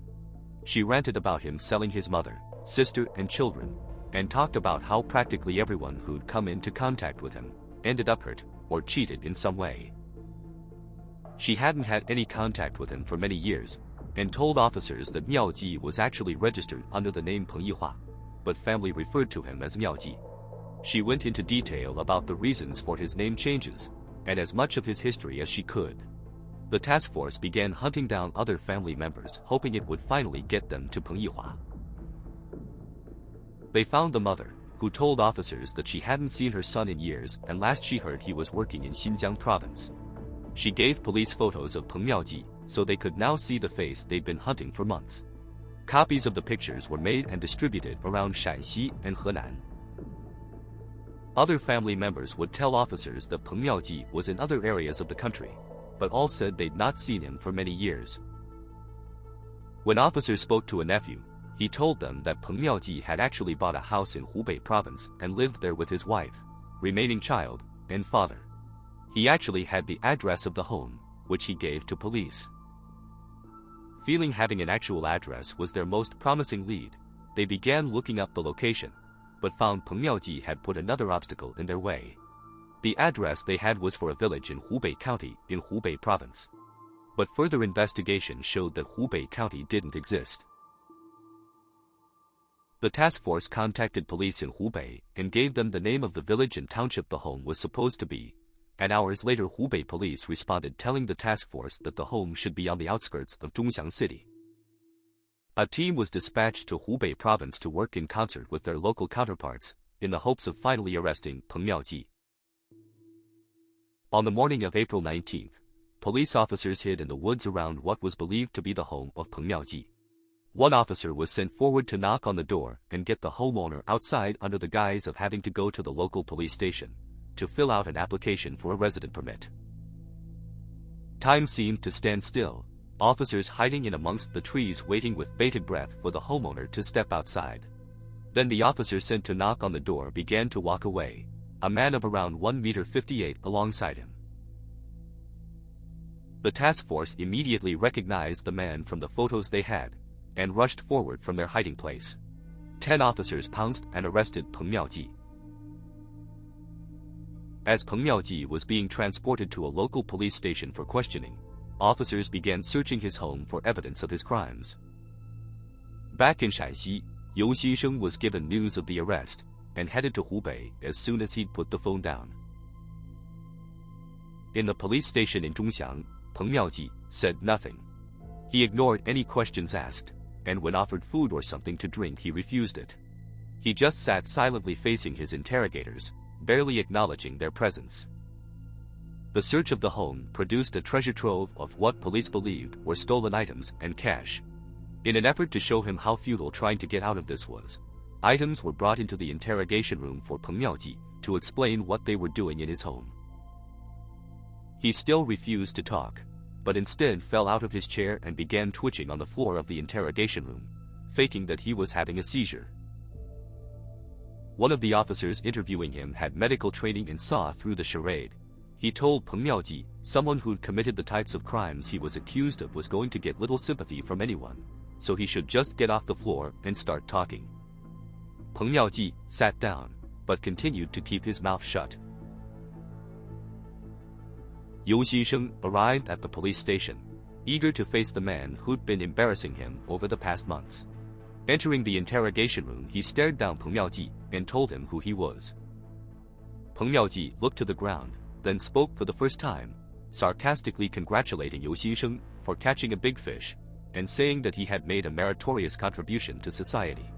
She ranted about him selling his mother, sister, and children, and talked about how practically everyone who'd come into contact with him ended up hurt or cheated in some way. She hadn't had any contact with him for many years, and told officers that Miao Ji was actually registered under the name Peng Yihua, but family referred to him as Miao Ji. She went into detail about the reasons for his name changes, and as much of his history as she could. The task force began hunting down other family members, hoping it would finally get them to Peng Yihua. They found the mother, who told officers that she hadn't seen her son in years, and last she heard he was working in Xinjiang province. She gave police photos of Peng Miao Ji, so they could now see the face they'd been hunting for months. Copies of the pictures were made and distributed around Shaanxi and Henan. Other family members would tell officers that Peng Miao Ji was in other areas of the country, but all said they'd not seen him for many years. When officers spoke to a nephew, he told them that Peng Miao Ji had actually bought a house in Hubei province and lived there with his wife, remaining child, and father. He actually had the address of the home, which he gave to police. Feeling having an actual address was their most promising lead, they began looking up the location, but found Peng Miao Ji had put another obstacle in their way. The address they had was for a village in Hubei County in Hubei Province. But further investigation showed that Hubei County didn't exist. The task force contacted police in Hubei and gave them the name of the village and township the home was supposed to be, and hours later Hubei police responded telling the task force that the home should be on the outskirts of Zhongxiang City. A team was dispatched to Hubei Province to work in concert with their local counterparts, in the hopes of finally arresting Peng Miao Ji. On the morning of April 19th, police officers hid in the woods around what was believed to be the home of Peng Miao Ji. One officer was sent forward to knock on the door and get the homeowner outside under the guise of having to go to the local police station to fill out an application for a resident permit. Time seemed to stand still, officers hiding in amongst the trees waiting with bated breath for the homeowner to step outside. Then the officer sent to knock on the door began to walk away, a man of around 1.58 meters alongside him. The task force immediately recognized the man from the photos they had, and rushed forward from their hiding place. 10 officers pounced and arrested Peng Miao Ji. As Peng Miao Ji was being transported to a local police station for questioning, officers began searching his home for evidence of his crimes. Back in Shaanxi, Liu Xisheng was given news of the arrest, and headed to Hubei as soon as he'd put the phone down. In the police station in Zhongxiang, Peng Miao Ji said nothing. He ignored any questions asked, and when offered food or something to drink he refused it. He just sat silently facing his interrogators, barely acknowledging their presence. The search of the home produced a treasure trove of what police believed were stolen items and cash. In an effort to show him how futile trying to get out of this was, items were brought into the interrogation room for Peng Miao Ji to explain what they were doing in his home. He still refused to talk, but instead fell out of his chair and began twitching on the floor of the interrogation room, faking that he was having a seizure. One of the officers interviewing him had medical training and saw through the charade. He told Peng Miao Ji someone who'd committed the types of crimes he was accused of was going to get little sympathy from anyone, so he should just get off the floor and start talking. Peng Miao Ji sat down, but continued to keep his mouth shut. Liu Xisheng arrived at the police station, eager to face the man who'd been embarrassing him over the past months. Entering the interrogation room, he stared down Peng Miao Ji and told him who he was. Peng Miao Ji looked to the ground, then spoke for the first time, sarcastically congratulating Liu Xisheng for catching a big fish, and saying that he had made a meritorious contribution to society.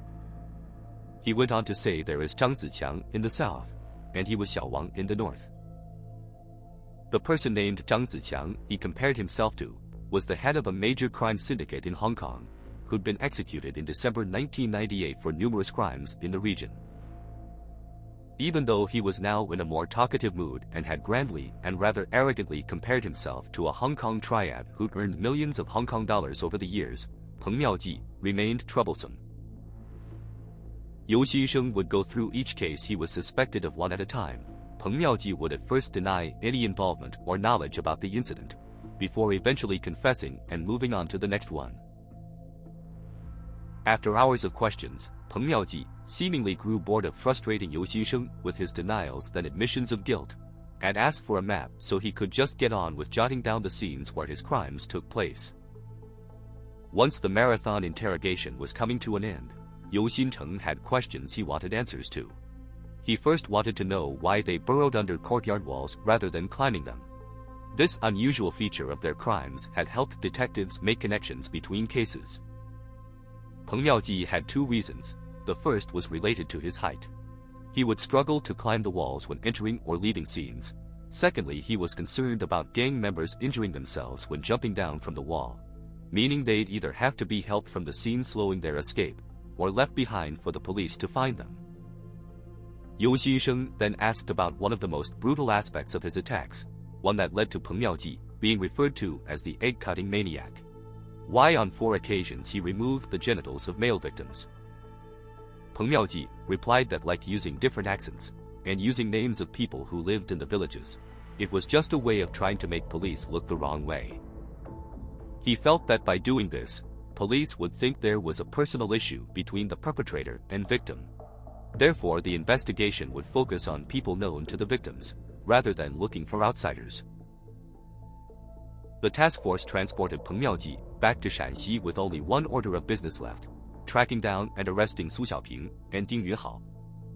He went on to say there is Zhang Ziqiang in the south, and he was Xiao Wang in the north. The person named Zhang Ziqiang he compared himself to was the head of a major crime syndicate in Hong Kong, who'd been executed in December 1998 for numerous crimes in the region. Even though he was now in a more talkative mood and had grandly and rather arrogantly compared himself to a Hong Kong triad who'd earned millions of Hong Kong dollars over the years, Peng Miao Ji remained troublesome. Liu Xisheng would go through each case he was suspected of one at a time. Peng Miao Ji would at first deny any involvement or knowledge about the incident, before eventually confessing and moving on to the next one. After hours of questions, Peng Miao Ji seemingly grew bored of frustrating Liu Xisheng with his denials and admissions of guilt, and asked for a map so he could just get on with jotting down the scenes where his crimes took place. Once the marathon interrogation was coming to an end, Liu Xinteng had questions he wanted answers to. He first wanted to know why they burrowed under courtyard walls rather than climbing them. This unusual feature of their crimes had helped detectives make connections between cases. Peng Miao Ji had two reasons. The first was related to his height. He would struggle to climb the walls when entering or leaving scenes. Secondly, he was concerned about gang members injuring themselves when jumping down from the wall, meaning they'd either have to be helped from the scene slowing their escape, or left behind for the police to find them. Liu Xisheng then asked about one of the most brutal aspects of his attacks, one that led to Peng Miao Ji being referred to as the egg-cutting maniac. Why on 4 occasions he removed the genitals of male victims. Peng Miao Ji replied that like using different accents, and using names of people who lived in the villages. It was just a way of trying to make police look the wrong way. He felt that by doing this, police would think there was a personal issue between the perpetrator and victim. Therefore, the investigation would focus on people known to the victims, rather than looking for outsiders. The task force transported Peng Miao Ji back to Shaanxi with only one order of business left: tracking down and arresting Su Xiaoping and Ding Yuhao.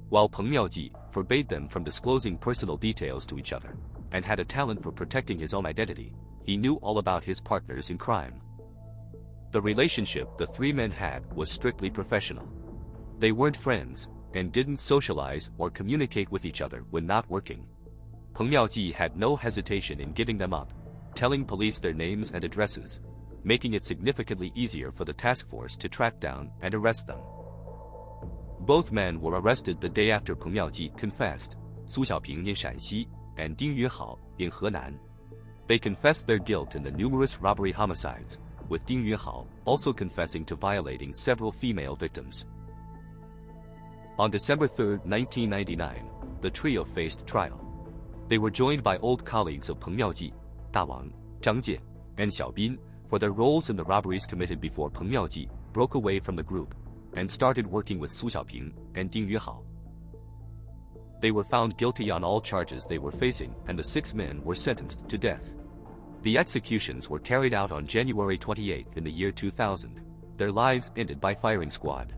While Peng Miao Ji forbade them from disclosing personal details to each other, and had a talent for protecting his own identity, he knew all about his partners in crime. The relationship the three men had was strictly professional. They weren't friends, and didn't socialize or communicate with each other when not working. Peng Miao Ji had no hesitation in giving them up, telling police their names and addresses, making it significantly easier for the task force to track down and arrest them. Both men were arrested the day after Peng Miao Ji confessed, Su Xiaoping in Shaanxi and Ding Yuhao in Henan. They confessed their guilt in the numerous robbery homicides, with Ding Yuhao also confessing to violating several female victims. On December 3, 1999, the trio faced trial. They were joined by old colleagues of Peng Miao Ji, Da Wang, Zhang Jie, and Xiao Bin, for their roles in the robberies committed before Peng Miao Ji broke away from the group and started working with Su Xiaoping and Ding Yuhao. They were found guilty on all charges they were facing, and the 6 men were sentenced to death. The executions were carried out on January 28 in the year 2000. Their lives ended by firing squad.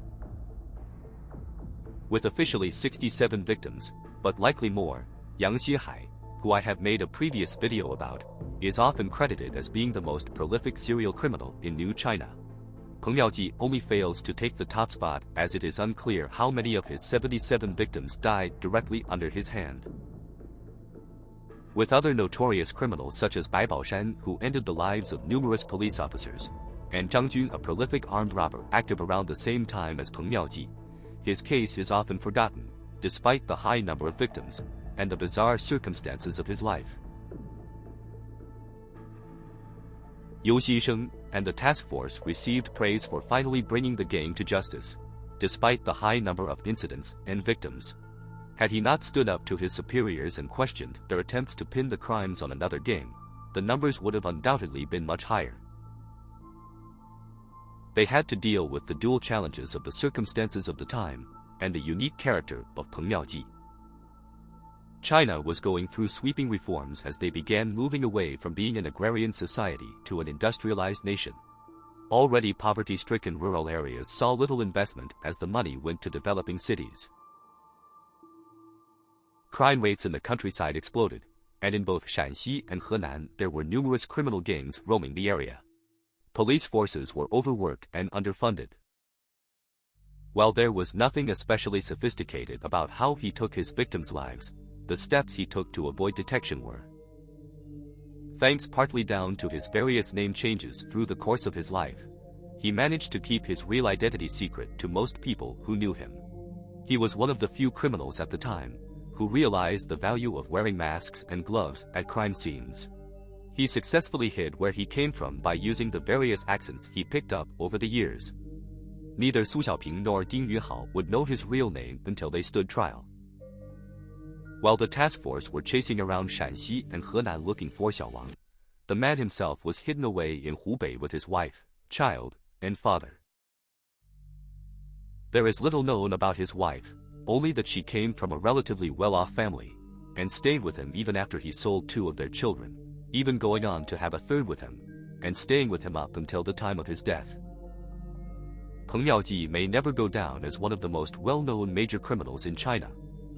With officially 67 victims, but likely more, Yang Xihai, who I have made a previous video about, is often credited as being the most prolific serial criminal in New China. Peng Miao Ji only fails to take the top spot, as it is unclear how many of his 77 victims died directly under his hand. With other notorious criminals such as Bai Baoshan, who ended the lives of numerous police officers, and Zhang Jun, a prolific armed robber active around the same time as Peng Miao Ji, his case is often forgotten, despite the high number of victims and the bizarre circumstances of his life. Yu Xisheng and the task force received praise for finally bringing the gang to justice, despite the high number of incidents and victims. Had he not stood up to his superiors and questioned their attempts to pin the crimes on another gang, the numbers would have undoubtedly been much higher. They had to deal with the dual challenges of the circumstances of the time and the unique character of Peng Miao Ji. China was going through sweeping reforms as they began moving away from being an agrarian society to an industrialized nation. Already poverty-stricken rural areas saw little investment as the money went to developing cities. Crime rates in the countryside exploded, and in both Shaanxi and Henan there were numerous criminal gangs roaming the area. Police forces were overworked and underfunded. While there was nothing especially sophisticated about how he took his victims' lives, the steps he took to avoid detection were. Thanks partly down to his various name changes through the course of his life, he managed to keep his real identity secret to most people who knew him. He was one of the few criminals at the time who realized the value of wearing masks and gloves at crime scenes. He successfully hid where he came from by using the various accents he picked up over the years. Neither Su Xiaoping nor Ding Yuhao would know his real name until they stood trial. While the task force were chasing around Shaanxi and Henan looking for Xiao Wang, the man himself was hidden away in Hubei with his wife, child, and father. There is little known about his wife, only that she came from a relatively well-off family, and stayed with him even after he sold 2 of their children, even going on to have a 3rd with him, and staying with him up until the time of his death. Peng Miao Ji may never go down as one of the most well-known major criminals in China,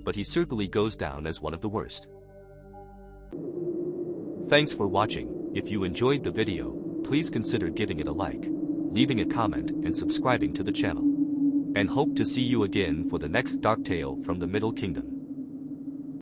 but he certainly goes down as one of the worst. Thanks for watching. If you enjoyed the video, please consider giving it a like, leaving a comment and subscribing to the channel. And hope to see you again for the next dark tale from the Middle Kingdom.